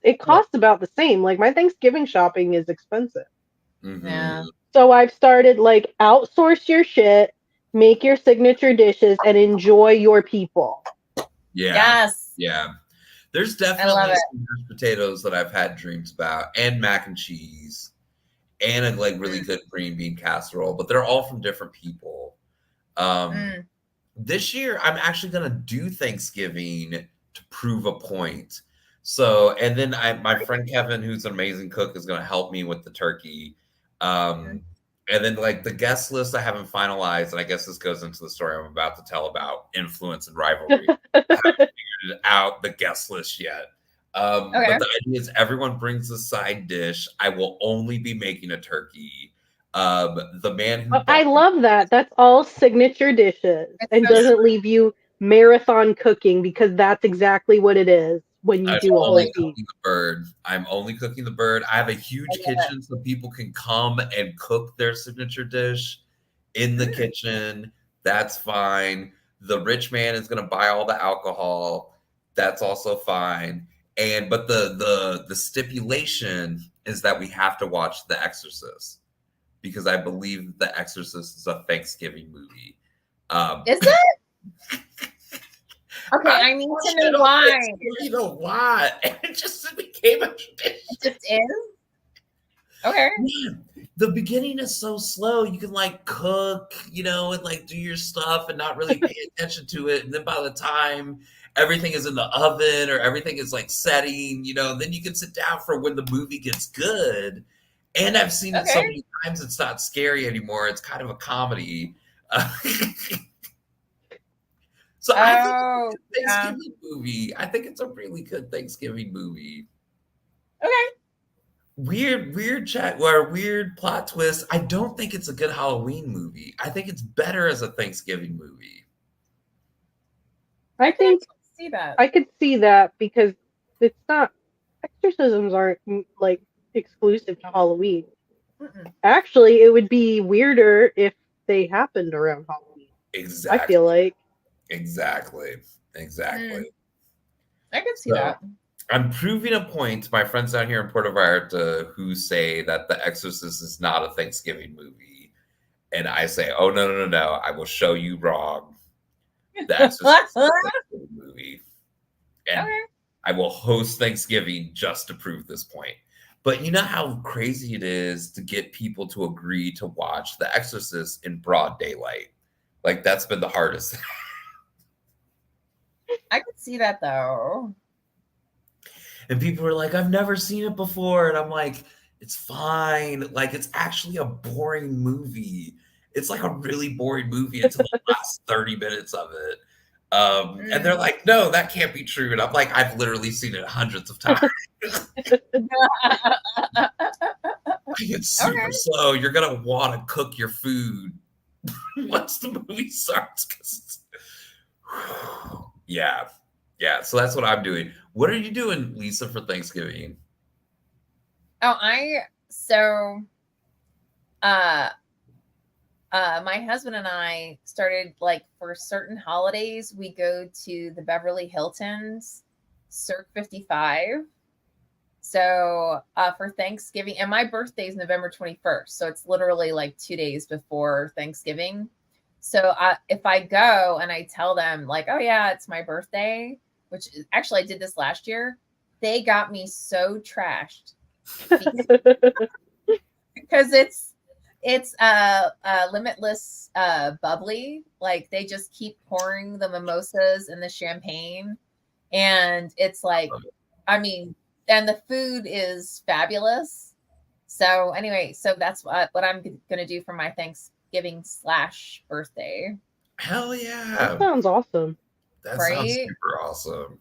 it Yeah. costs about the same. Like my Thanksgiving shopping is expensive. Yeah. Mhm. So I've started like outsource your shit, make your signature dishes and enjoy your people. Yeah. Yes. Yeah. There's I love definitely it. some mashed potatoes that I've had dreams about, and mac and cheese, and a like really Mm, good green bean casserole, but they're all from different people. Um, mm, this year, I'm actually gonna do Thanksgiving to prove a point. So, and then my friend Kevin, who's an amazing cook, is gonna help me with the turkey. mm. And then like the guest list I haven't finalized, and I guess this goes into the story I'm about to tell about influence and rivalry. Out the guest list yet. Okay. But the idea is everyone brings a side dish. I will only be making a turkey. The man who I bought love that. That's all signature dishes It's and so yeah, doesn't leave you marathon cooking because that's exactly what it is when you I'm do a whole only totally. feast. cooking the bird. I'm only cooking the bird. I have a I huge love kitchen so people can come and cook their signature dish in it. the Mm. kitchen. That's fine. The rich man is going to buy all the alcohol. That's also fine. And but the stipulation is that we have to watch The Exorcist because I believe The Exorcist is a Thanksgiving movie. Um, Is it? Okay, I need watched to know it on why. Thanksgiving a lot, and it just became a tradition. It just is. Okay. Man, the beginning is so slow. You can like cook, and like do your stuff and not really pay attention to it. And then by the time everything is in the oven or everything is like setting, then you can sit down for when the movie gets good. And I've seen it so Okay. many times, it's not scary anymore. It's kind of a comedy. So I think it's a Oh, good yeah. Thanksgiving movie. I think it's a really good Thanksgiving movie. Okay. Weird chat or weird plot twist. I don't think it's a good Halloween movie. I think it's better as a Thanksgiving movie. I I could think actually see that. I could see that because it's not exorcisms aren't like exclusive to Halloween. Mm-mm. Actually, it would be weirder if they happened around Halloween. I feel Exactly. like. Exactly. Mm, Exactly. I could see So that. I'm proving a point to my friends down here in Puerto Vallarta who say that The Exorcist is not a Thanksgiving movie. And I say, oh, no, no, no, no. I will show you wrong. The Exorcist is a Thanksgiving movie. And Okay. I will host Thanksgiving just to prove this point. But you know how crazy it is to get people to agree to watch The Exorcist in broad daylight? Like, that's been the hardest. I could see that though. And people are like, I've never seen it before. And I'm like, it's fine. Like, it's actually a boring movie. It's like a really boring movie until the last 30 minutes of it. And they're Mm. like, no, that can't be true. And I'm like, I've literally seen it hundreds of times. It's super Okay. slow. You're gonna want to cook your food once the movie starts. 'Cause yeah, yeah. So that's what I'm doing. What are you doing, Lisa, for Thanksgiving? Oh, uh my husband and I started like for certain holidays, we go to the Beverly Hilton's Cirque 55. So for Thanksgiving, and my birthday is November 21st. So it's literally like 2 days before Thanksgiving. So if I go and I tell them, like, oh, yeah, it's my birthday, which actually I did this last year, they got me so trashed because it's limitless bubbly. Like they just keep pouring the mimosas and the champagne, and it's like, I mean, and the food is fabulous. So anyway, so that's what I'm gonna do for my Thanksgiving slash birthday, Hell That yeah, sounds awesome. that sounds right? super awesome.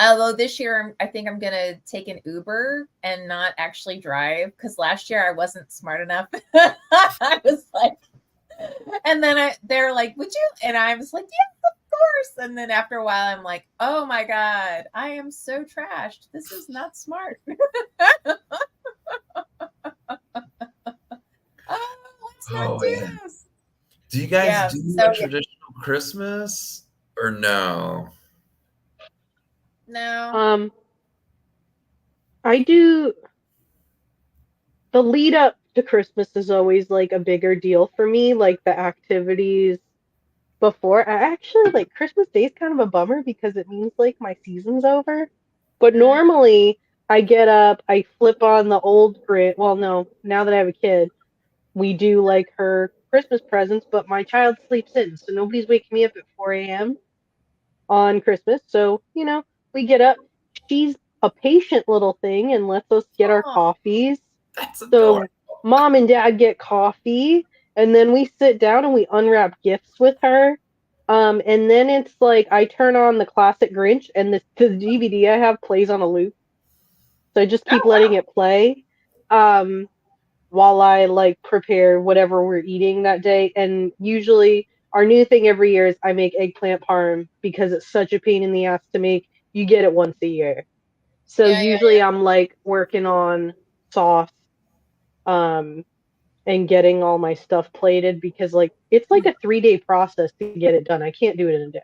Although this year I think I'm gonna take an Uber and not actually drive because last year I wasn't smart enough. I was like, and then they're like, "Would you?" And I was like, "Yes, of course." And then after a while, I'm like, "Oh my god, I am so trashed. This is not smart." Let's not Oh do man, this. do you guys Yeah. do So a yeah, traditional Christmas or no? no. Um, I do the lead up to Christmas is always like a bigger deal for me, like the activities before. I actually like Christmas Day is kind of a bummer because it means like my season's over. But Mm, normally I get up, I flip on the old grid. Well, no, now that I have a kid, we do like her Christmas presents, but my child sleeps in, so nobody's waking me up at 4 a.m. on Christmas. So, we get up. She's a patient little thing and lets us get our oh, coffees. That's adorable. So, mom and dad get coffee, and then we sit down and we unwrap gifts with her. And then it's like I turn on the classic Grinch, and the DVD I have plays on a loop. So I just keep oh letting wow. it play. Um, while I like prepare whatever we're eating that day. And usually our new thing every year is I make eggplant parm because it's such a pain in the ass to make. You get it once a year. So Yeah, yeah, usually I'm like working on sauce um and getting all my stuff plated because like it's like yeah. a 3-day process to get it done. I can't do it in a day.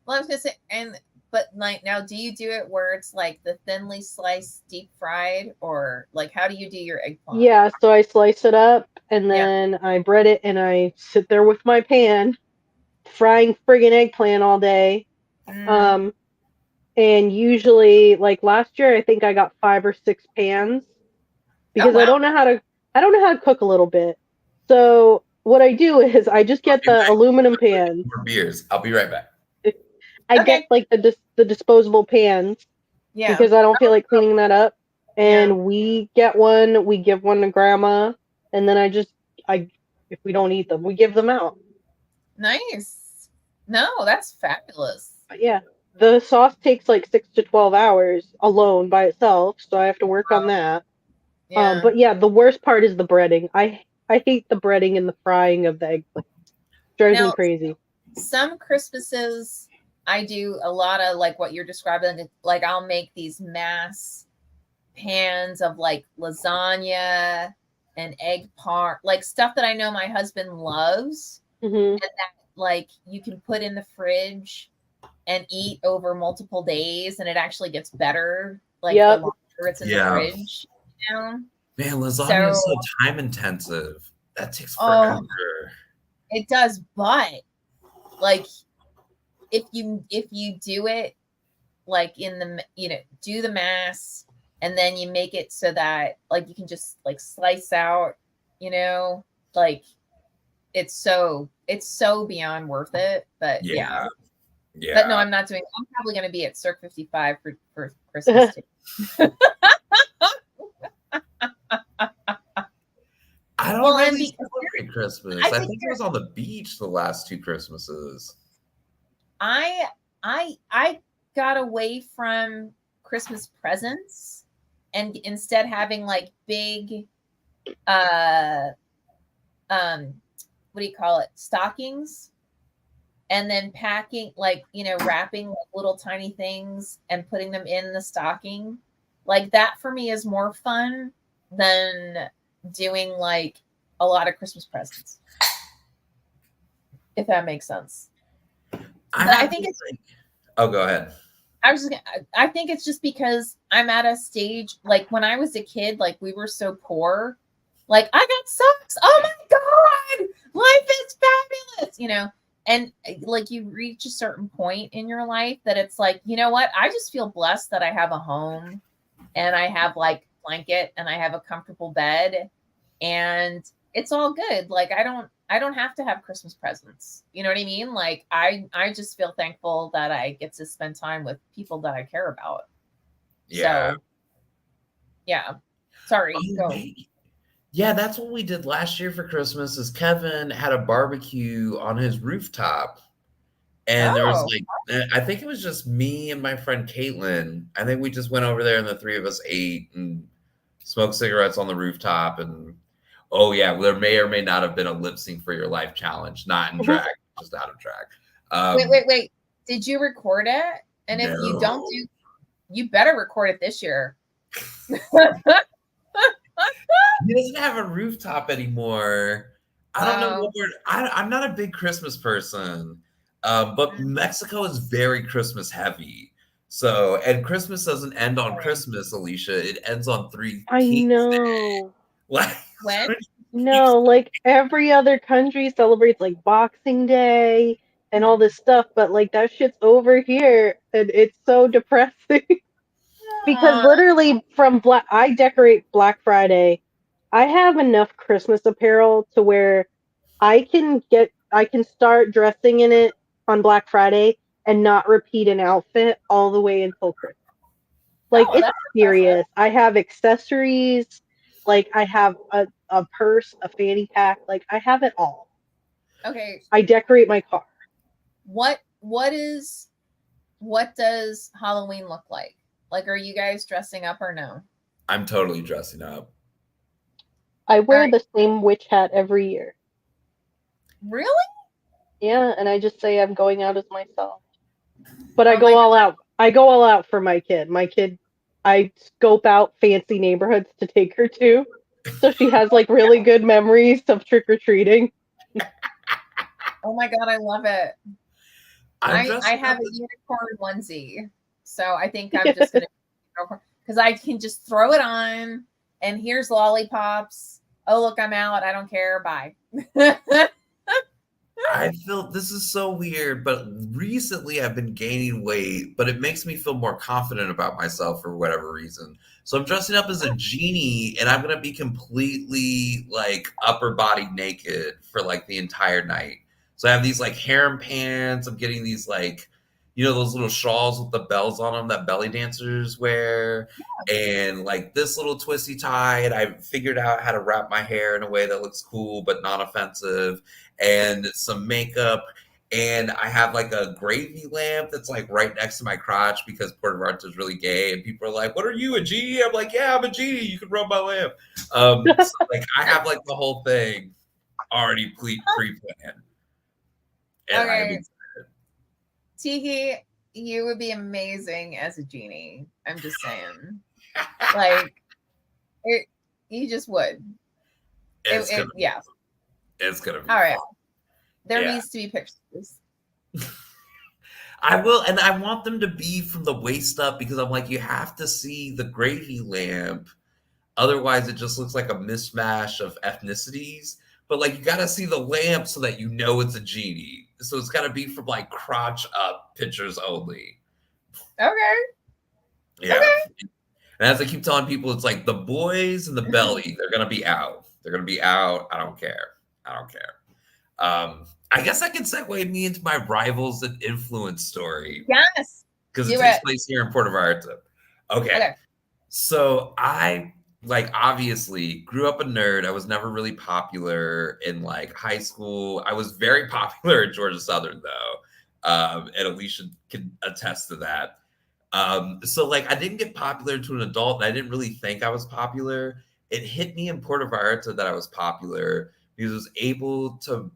Well, I was gonna say, and but like now, do you do it where it's like the thinly sliced, deep fried, or like how do you do your eggplant? Yeah, so I slice it up and Yeah. then I bread it and I sit there with my pan frying friggin' eggplant all day. Mm. And usually, like last year, I think I got 5 or 6 pans Oh because wow. I don't know how to cook a little bit. So what I do is I just I'll get be the back aluminum pans. for beers. I'll be right back. I get Okay. like the disposable pans Yeah. because I don't feel like cleaning that up. Yeah. And we get one, we give one to grandma, and then I if we don't eat them, we give them out. Nice. No, that's fabulous. But yeah, the sauce takes like 6 to 12 hours alone by itself, so I have to work on that. Yeah. But yeah, the worst part is the breading. I hate the breading and the frying of the eggplant. Drives me Now, crazy. some Christmases I do a lot of like what you're describing. Like I'll make these mass pans of like lasagna and egg parm, like stuff that I know my husband loves, Hmm. and that like you can put in the fridge and eat over multiple days, and it actually gets better like the Yep. longer it's in the Yeah. fridge. You know? Man, lasagna So, is so time intensive. That takes oh, forever. it does, but like if you do it like in the do the mass and then you make it so that like you can just like slice out, you know, like it's so beyond worth it. But yeah. Yeah. But no, Yeah. I'm probably gonna be at Cirque 55 for Christmas too. I don't Well, and really because celebrate Christmas. I I think think it was on the beach the last 2 Christmases. I I got away from Christmas presents and instead having like big uh what do you call it, stockings, and then packing like wrapping like little tiny things and putting them in the stocking. Like that for me is more fun than doing like a lot of Christmas presents, if that makes sense. I But I have think this it's thing. Oh, go ahead. I think it's just because I'm at a stage like when I was a kid, like we were so poor. Like I got socks. Oh my god, life is fabulous, And like you reach a certain point in your life that it's like, you know what? I just feel blessed that I have a home and I have like blanket and I have a comfortable bed and it's all good. Like I don't have to have Christmas presents. You know what I mean? Like I just feel thankful that I get to spend time with people that I care about. Yeah. So, yeah. Sorry, Oh, go. wait. Yeah, that's what we did last year for Christmas is Kevin had a barbecue on his rooftop. And there was Oh, I think it was just me and my friend Caitlin. I think we just went over there and the 3 of us ate and smoked cigarettes on the rooftop. And oh yeah, there may or may not have been a lip sync for your life challenge, not in drag, just out of drag. wait. Did you record it? And if you don't No. you better record it this year. He doesn't have a rooftop anymore. I don't know Oh, what I'm not a big Christmas person, but Mexico is very Christmas heavy. So, and Christmas doesn't end on Christmas, Alicia. It ends on Three I Kings Day. know. Like, when? No, like every other country celebrates like Boxing Day and all this stuff, but like that shit's over here and it's so depressing. Because Uh, literally I decorate Black Friday. I have enough Christmas apparel to where I can start dressing in it on Black Friday and not repeat an outfit all the way until Christmas. Like oh, it's that's impressive. serious. I have accessories, like I have a purse, a fanny pack, like I have it all. Okay, I decorate my car. what what does Halloween look like? Like, are you guys dressing up or no? I'm totally dressing up. I All wear right, the same witch hat every year. really? Yeah, and I just say I'm going out as myself. But I Oh go my god, all out. I go all out for my kid. My kid, I scope out fancy neighborhoods to take her to. So she has like really good memories of trick or treating. oh my god, I love it. I'm I dressing up. have a unicorn onesie, so I think I'm just gonna because I can just throw it on and here's lollipops. Oh look, I'm out. I don't care. Bye. I feel this is so weird, but recently I've been gaining weight, but it makes me feel more confident about myself for whatever reason. So I'm dressing up as a genie and I'm gonna be completely like upper body naked for like the entire night. So I have these like harem pants. I'm getting these like, those little shawls with the bells on them that belly dancers wear, and like this little twisty tie. And I figured out how to wrap my hair in a way that looks cool but not offensive, and some makeup. And I have like a gravy lamp that's like right next to my crotch because Puerto Vallarta is really gay. And people are like, "What are you, a genie?" I'm like, "Yeah, I'm a genie. You can rub my lamp." So like I have like the whole thing already pre-planned, and I am Okay, excited. Tiki, you would be amazing as a genie. I'm just saying. Like, it, you just would. It's gonna be Yeah. it's gonna be All right. fun. There Yeah. needs to be pictures. I will, and I want them to be from the waist up because I'm like, you have to see the gravy lamp. Otherwise, it just looks like a mismatch of ethnicities. But like, you got to see the lamp so that you know it's a genie. So it's got to be from like crotch up pictures only. Okay. Yeah. And as I keep telling people, it's like the boys and the belly, they're going to be out. They're going to be out. I don't care. I don't care. I guess I can segue me into my rivals and influence story Yes. because it Do takes it. place here in Puerto Vallarta. Okay. Okay. So I like obviously grew up a nerd. I was never really popular in like high school. I was very popular at Georgia Southern though. And Alicia can attest to that. So like I didn't get popular to an adult, and I didn't really think I was popular. It hit me in Puerto Vallarta that I was popular because I was able to,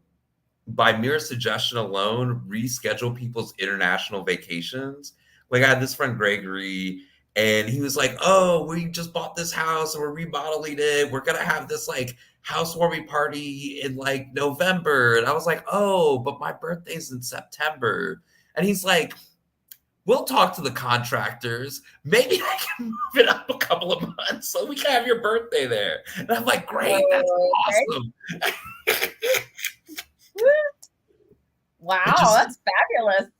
by mere suggestion alone, reschedule people's international vacations. Like I had this friend Gregory, and he was like, "Oh, we just bought this house and we're remodeling it. We're gonna have this like housewarming party in like November." And I was like, "Oh, but my birthday's in September." And he's like, "We'll talk to the contractors. Maybe I can move it up a couple of months so we can have your birthday there." And I'm like, "Great, that's Okay. awesome." It Wow, just that's fabulous.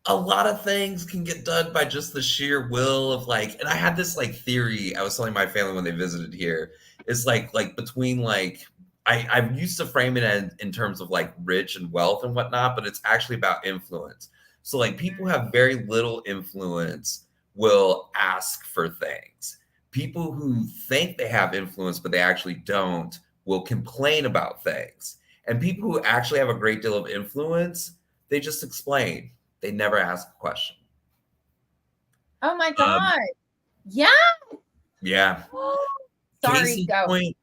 a lot of things can get done by just the sheer will of like, and I had this like theory I was telling my family when they visited here. It's like between like I used to frame it in terms of like rich and wealth and whatnot, but it's actually about influence. So like people who have very little influence will ask for things. People who think they have influence but they actually don't will complain about things. And people who actually have a great deal of influence, they just explain. They never ask a question. Oh my Um, God. Yeah. yeah. Case Sorry, in go. point,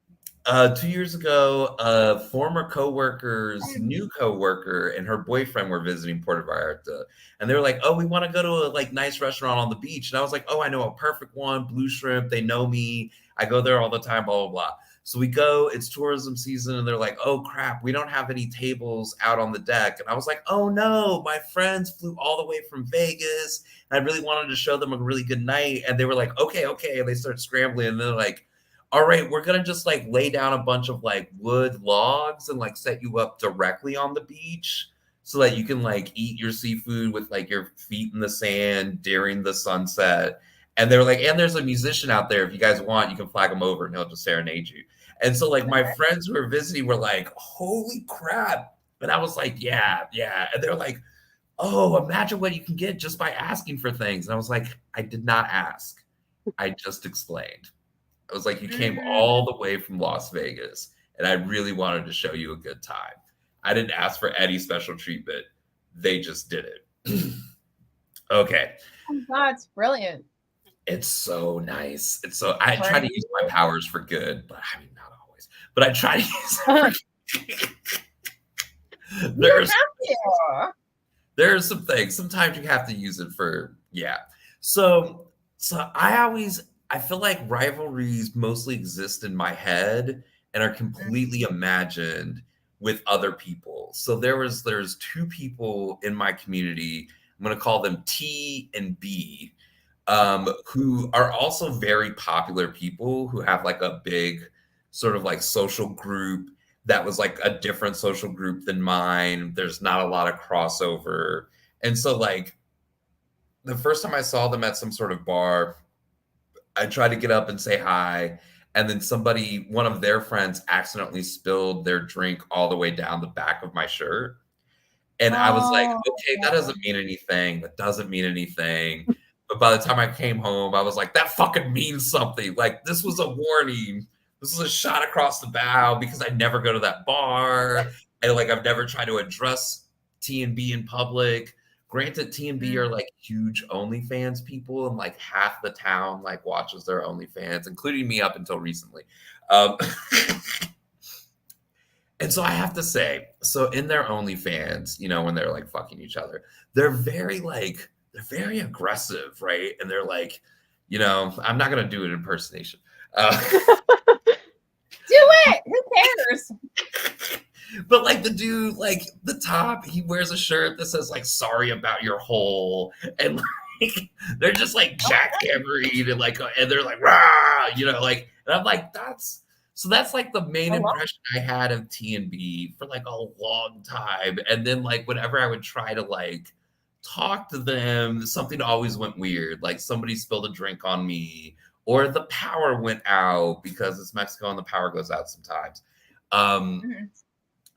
2 years ago, a former coworker's new coworker and her boyfriend were visiting Puerto Vallarta, and they were like, "Oh, we want to go to a like nice restaurant on the beach." And I was like, "Oh, I know a perfect one, Blue Shrimp. They know me. I go there all the time." Blah blah blah. So we go. It's tourism season, and they're like, "Oh crap, we don't have any tables out on the deck." And I was like, "Oh no, my friends flew all the way from Vegas. And I really wanted to show them a really good night." And they were like, "Okay, okay." And they start scrambling, and they're like, "All right, we're gonna just like lay down a bunch of like wood logs and like set you up directly on the beach so that you can like eat your seafood with like your feet in the sand during the sunset." And they're like, "And there's a musician out there. If you guys want, you can flag him over and he'll just serenade you." And so like my friends who were visiting were like, "Holy crap." And I was like, "Yeah, yeah." And they're like, "Oh, imagine what you can get just by asking for things." And I was like, "I did not ask. I just explained." I was like, "You came Mm, all the way from Las Vegas, and I really wanted to show you a good time. I didn't ask for any special treatment. They just did it." Okay. oh God, it's brilliant. It's so nice. It's so I try to Right? use my powers for good, but I mean not always. But I try to use Uh, it for good. You don't have to. There are some things. Sometimes you have to use it for yeah. So I feel like rivalries mostly exist in my head and are completely imagined with other people. So there's two people in my community. I'm gonna call them T and B, who are also very popular people who have like a big sort of like social group. that was like a different social group than mine. There's not a lot of crossover. And so like the first time I saw them at some sort of bar, I tried to get up and say hi. And then somebody, one of their friends, accidentally spilled their drink all the way down the back of my shirt. And I was like, Oh, okay, that doesn't mean anything. That doesn't mean anything. But by the time I came home, I was like, that fucking means something. Like, this was a warning. This was a shot across the bow because I never go to that bar. And like, I've never tried to address T&B in public. Granted, T&B are like huge OnlyFans people, and like half the town like watches their OnlyFans, including me up until recently. Um, And so I have to say, so in their OnlyFans, when they're like fucking each other, they're very aggressive, right? And they're like, I'm not gonna do an impersonation. do it. Who cares? But like the dude, like the top, he wears a shirt that says like "Sorry about your hole," and like they're just like jackhammering and they're like rah, and I'm like that's like the main impression I had of T&B for like a long time. And then like whenever I would try to like talk to them, something always went weird. Like somebody spilled a drink on me, or the power went out because it's Mexico and the power goes out sometimes.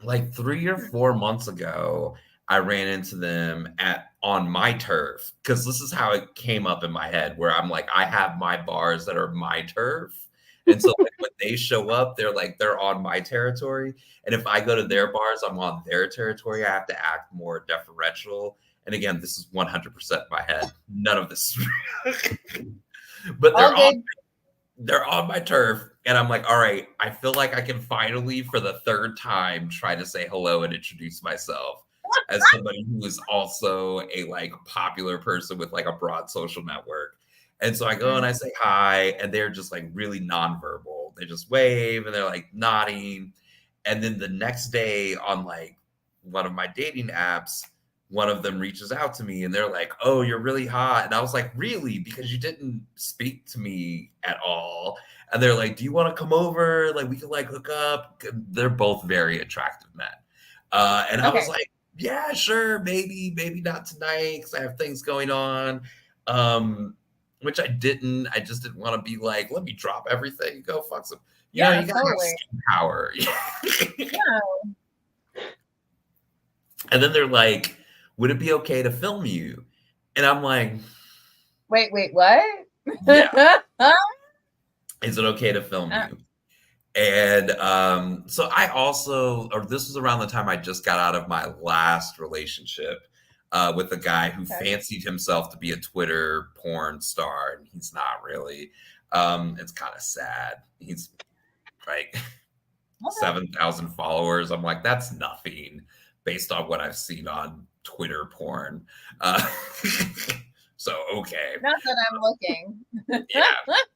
Like 3 or 4 months ago, I ran into them on my turf, because this is how it came up in my head, where I'm like, I have my bars that are my turf. And so like, when they show up, they're on my territory. And if I go to their bars, I'm on their territory. I have to act more deferential. And again, this is 100% my head. None of this. But they're on my turf. And I'm like, all right, I feel like I can finally, for the third time, try to say hello and introduce myself as somebody who is also a like popular person with like a broad social network. And so I go and I say hi, and they're just like really nonverbal. They just wave and they're like nodding. And then the next day on like one of my dating apps, one of them reaches out to me and they're like, "Oh, you're really hot." And I was like, "Really? Because you didn't speak to me at all." And they're like, "Do you want to come over? Like we could like hook up." They're both very attractive men. And I was like, "Yeah, sure, maybe not tonight because I have things going on." Which I didn't. I just didn't want to be like, let me drop everything, go fuck some. You gotta have skin power. And then they're like, would it be okay to film you? And I'm like, wait, what? Yeah. Is it okay to film you? And so I also, or this was around the time I just got out of my last relationship with a guy who fancied himself to be a Twitter porn star, and he's not really. It's kind of sad. He's like 7,000 followers. I'm like, that's nothing based on what I've seen on Twitter porn. So, okay. Not that I'm looking. Yeah,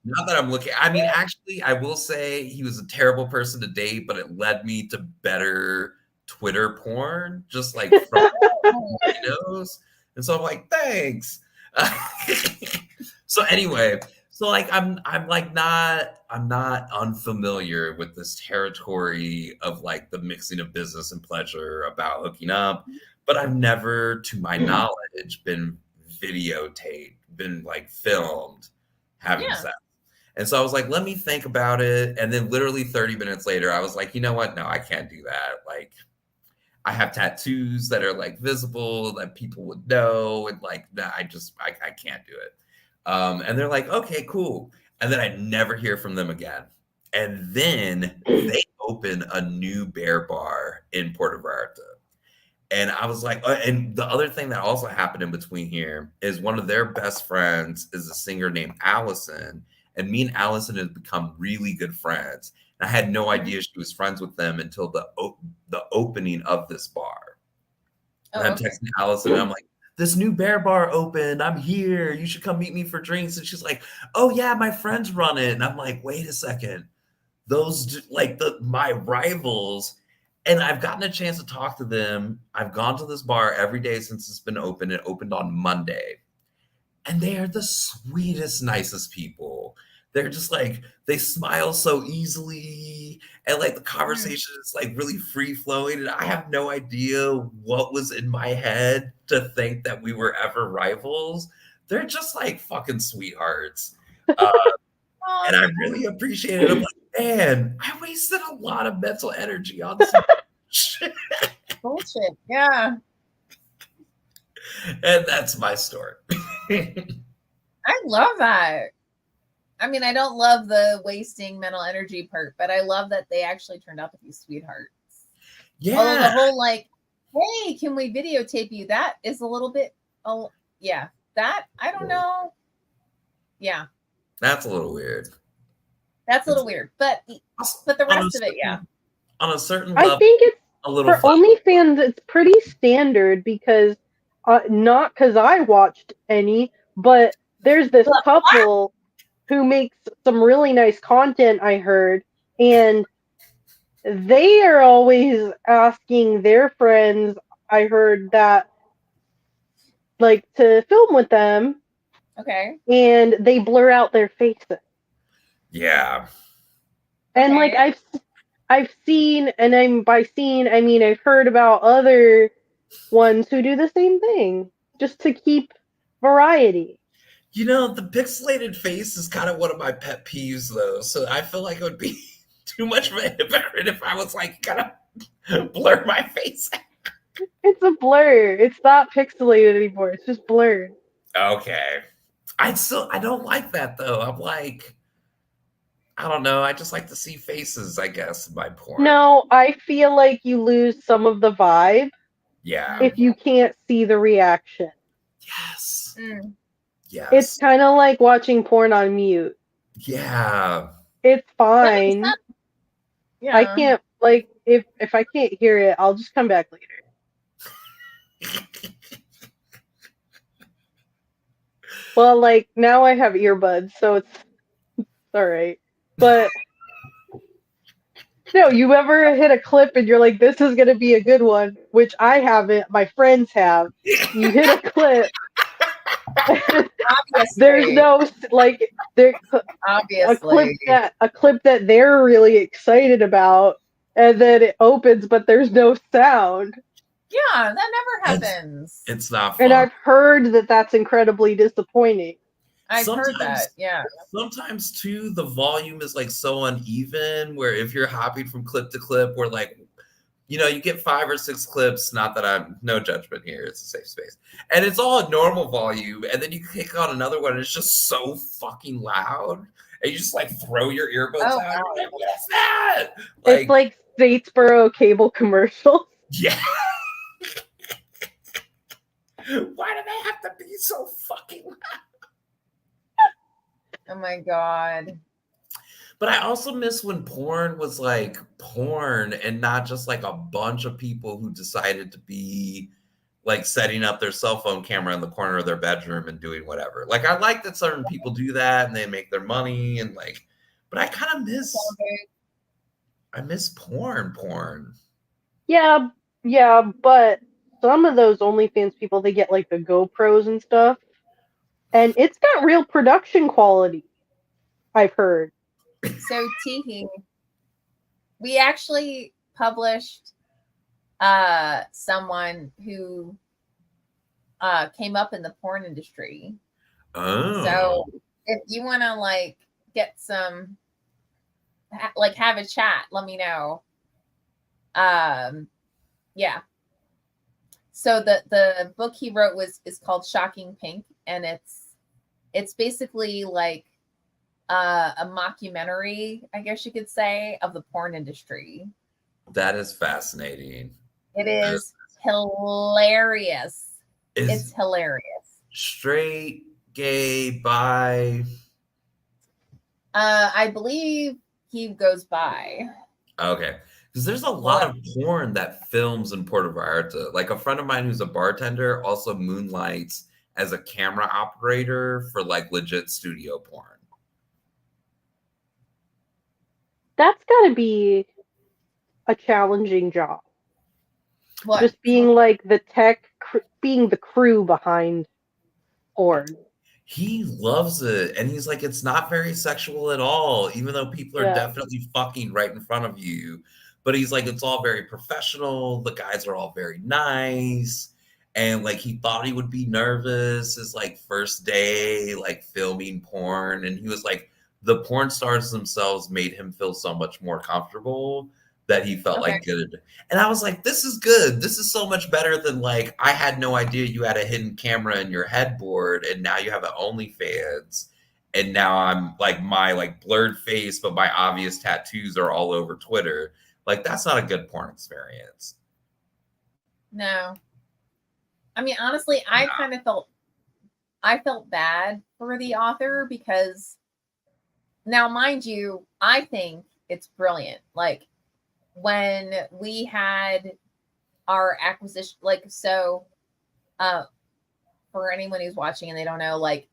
not that I'm looking. I mean, actually, I will say he was a terrible person to date, but it led me to better Twitter porn, just like from videos. And so I'm like, thanks. So anyway, so like I'm not unfamiliar with this territory of like the mixing of business and pleasure about hooking up, but I've never, to my knowledge, been videotaped, been like filmed having sex. And so I was like, let me think about it. And then literally 30 minutes later, I was like, you know what? No, I can't do that. Like, I have tattoos that are like visible that people would know. And like, nah, I can't do it. And they're like, okay, cool. And then I never hear from them again. And then they open a new bear bar in Puerto Vallarta. And I was like, and the other thing that also happened in between here is one of their best friends is a singer named Allison. And me and Allison have become really good friends. And I had no idea she was friends with them until the opening of this bar. And I'm texting Allison and I'm like, this new bear bar opened. I'm here. You should come meet me for drinks. And she's like, oh yeah, my friends run it. And I'm like, wait a second. Those like my rivals. And I've gotten a chance to talk to them. I've gone to this bar every day since it's been open. It opened on Monday. And they are the sweetest, nicest people. They're just like, they smile so easily. and like the conversation is like really free flowing, and I have no idea what was in my head to think that we were ever rivals. They're just like fucking sweethearts. Uh, and I really appreciate it. I'm like, man, I wasted a lot of mental energy on some shit. Bullshit. Yeah. And that's my story. I love that. I mean, I don't love the wasting mental energy part, but I love that they actually turned out to be sweethearts. Yeah. Although the whole like, hey, can we videotape you? That is a little bit, oh, yeah. That, I don't know. Yeah. That's a little weird. That's a little weird. But the rest of it, yeah. On a certain level, I think it's a little for fun. OnlyFans. It's pretty standard because not because I watched any, but there's this couple who makes some really nice content. I heard, and they are always asking their friends. I heard that like to film with them. Okay. And they blur out their faces. Yeah. And Okay. like I've seen, and by seen I mean I've heard about other ones who do the same thing just to keep variety. You know, the pixelated face is kind of one of my pet peeves, though. So I feel like it would be too much of a hypocrite if I was like kind of blur my face. It's a blur. It's not pixelated anymore. It's just blurred. Okay. I don't like that though. I'm like, I don't know. I just like to see faces, I guess, in my porn. No, I feel like you lose some of the vibe Yeah. if you can't see the reaction. Yes. Yes. It's kind of like watching porn on mute. Yeah. It's fine. Yeah. I can't, like, if I can't hear it, I'll just come back later. Well, like, now I have earbuds, so it's alright. But no, you ever hit a clip and you're like, this is going to be a good one, which I haven't, my friends have. You hit a clip. There's no, like, obviously a clip that they're really excited about, and then it opens, but there's no sound. Yeah, that never happens. It's not fun. And I've heard that that's incredibly disappointing. I've heard that, yeah. Sometimes too, the volume is like so uneven where if you're hopping from clip to clip, where like, you know, you get 5 or 6 clips, not that I'm no judgment here, it's a safe space. And it's all a normal volume, and then you click on another one, and it's just so fucking loud. And you just like throw your earbuds out. Wow. Like, what is that? It's like Statesboro cable commercials. Yeah. Why do they have to be so fucking loud? Oh my God. But I also miss when porn was like porn and not just like a bunch of people who decided to be like setting up their cell phone camera in the corner of their bedroom and doing whatever. Like I like that certain people do that and they make their money and like, but I kind of miss porn. Yeah, but some of those OnlyFans people, they get like the GoPros and stuff. And it's got real production quality, I've heard. So Teehee, we actually published someone who came up in the porn industry. Oh. So if you want to like get some, like have a chat, let me know. Yeah. So the book he wrote is called Shocking Pink, and it's basically like a mockumentary, I guess you could say, of the porn industry. That is fascinating. It is hilarious. It's hilarious. Straight, gay, bi? I believe he goes by. Okay. Because there's a lot of porn that films in Puerto Vallarta. Like a friend of mine who's a bartender also moonlights as a camera operator for like legit studio porn. That's got to be a challenging job. What? Just being like the being the crew behind porn. He loves it, and he's like, "It's not very sexual at all, even though people are Yeah. definitely fucking right in front of you." But he's like, "It's all very professional. The guys are all very nice." And like he thought he would be nervous his like first day, like filming porn. And he was like, the porn stars themselves made him feel so much more comfortable that he felt Okay. like good. And I was like, this is good. This is so much better than like, I had no idea you had a hidden camera in your headboard and now you have an OnlyFans. And now I'm like, my like blurred face, but my obvious tattoos are all over Twitter. Like, that's not a good porn experience. No. I mean, honestly, I kind of felt bad for the author because now, mind you, I think it's brilliant. Like when we had our acquisition, like, so for anyone who's watching and they don't know, like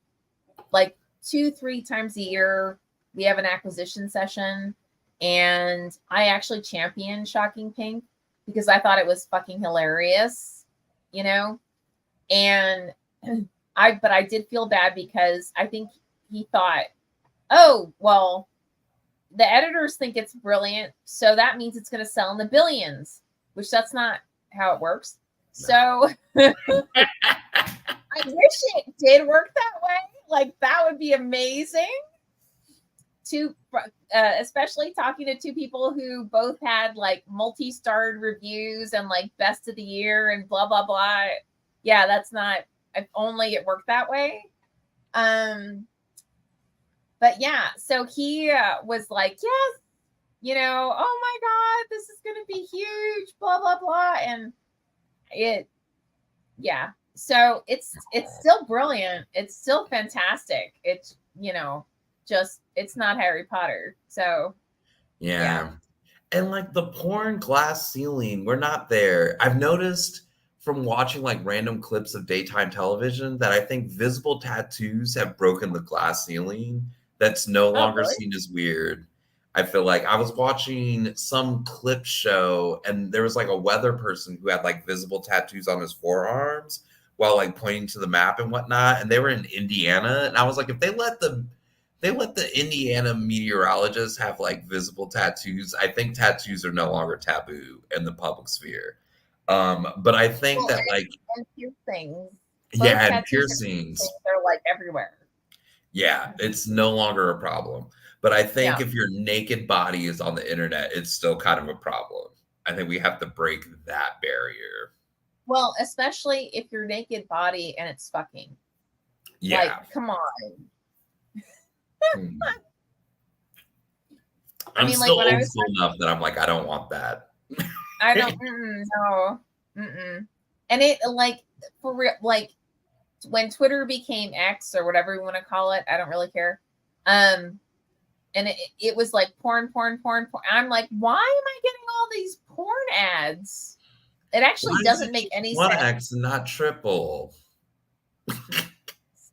2-3 times a year we have an acquisition session, and I actually championed Shocking Pink because I thought it was fucking hilarious, you know. And but I did feel bad because I think he thought, oh well, the editors think it's brilliant, so that means it's going to sell in the billions, which that's not how it works. So I wish it did work that way. Like that would be amazing. To especially talking to two people who both had like multi-starred reviews and like best of the year and blah blah blah. Yeah, that's not. If only it worked that way. But yeah, so he was like, yes, you know, oh my God, this is going to be huge, blah, blah, blah. And it, yeah. So it's still brilliant. It's still fantastic. It's, you know, just, it's not Harry Potter. So Yeah. And like the porn glass ceiling, we're not there. I've noticed from watching like random clips of daytime television that I think visible tattoos have broken the glass ceiling. That's no Oh, longer really? seen as weird. I feel like I was watching some clip show and there was like a weather person who had like visible tattoos on his forearms while like pointing to the map and whatnot. And they were in Indiana. And I was like, if they let the Indiana meteorologists have like visible tattoos, I think tattoos are no longer taboo in the public sphere. But I think Well, that like, and piercings, both yeah, and tattoos and piercings, piercings are like everywhere. yeah, it's no longer a problem. But I think Yeah. if your naked body is on the internet, it's still kind of a problem. I think we have to break that barrier. Well, especially if your naked body and it's fucking. Yeah. Like, come on. Hmm. I I'm mean, like still when I old was school enough that I'm like, I don't want that. I don't no. Mm-mm. And it like for real, like when Twitter became X or whatever you want to call it, I don't really care. And it was like porn, porn, porn, porn. I'm like, why am I getting all these porn ads? It actually Why is doesn't it make just any one sense. X and not triple?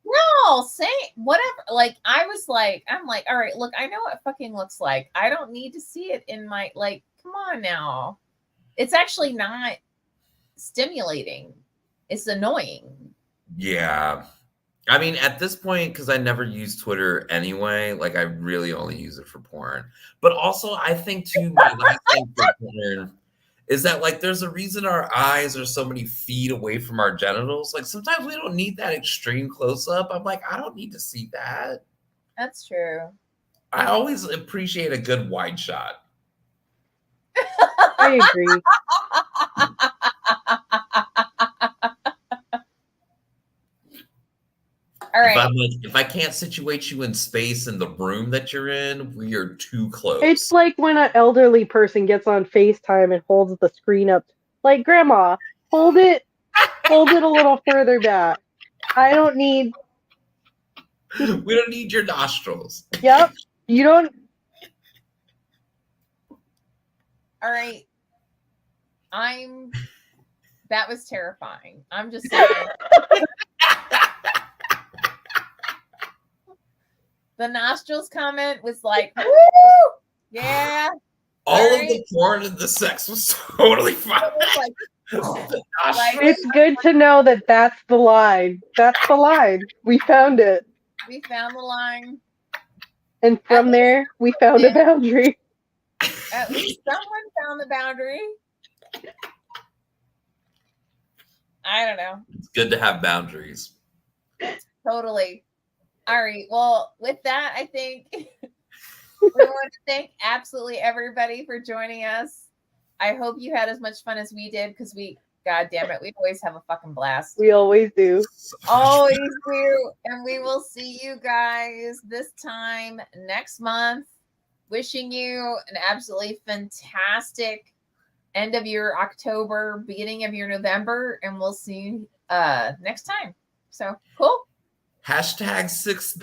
No, say whatever. Like I was like, I'm like, all right, look, I know what fucking looks like. I don't need to see it in my like, come on now. It's actually not stimulating. It's annoying. Yeah. I mean, at this point, because I never use Twitter anyway, like I really only use it for porn. But also, I think too, my last thing for porn is that like there's a reason our eyes are so many feet away from our genitals. Like sometimes we don't need that extreme close up. I'm like, I don't need to see that. That's true. I always appreciate a good wide shot. I agree. All If right. I'm like, if I can't situate you in space in the room that you're in, we are too close. It's like when an elderly person gets on FaceTime and holds the screen up. Like, Grandma, hold it a little further back. I don't need. We don't need your nostrils. Yep. You don't. All right. That was terrifying. I'm just saying. The nostrils comment was like, woo! Yeah. All of the porn and the sex was totally fine. Like, It's good to know that that's the line. That's the line. We found it. We found the line. And from there, we found a boundary. At least someone found the boundary. I don't know. It's good to have boundaries. Totally. All right. Well, with that, I think we want to thank absolutely everybody for joining us. I hope you had as much fun as we did because God damn it, we always have a fucking blast. We always do. Always do. And we will see you guys this time next month. Wishing you an absolutely fantastic end of your October, beginning of your November, and we'll see you next time. So cool. #6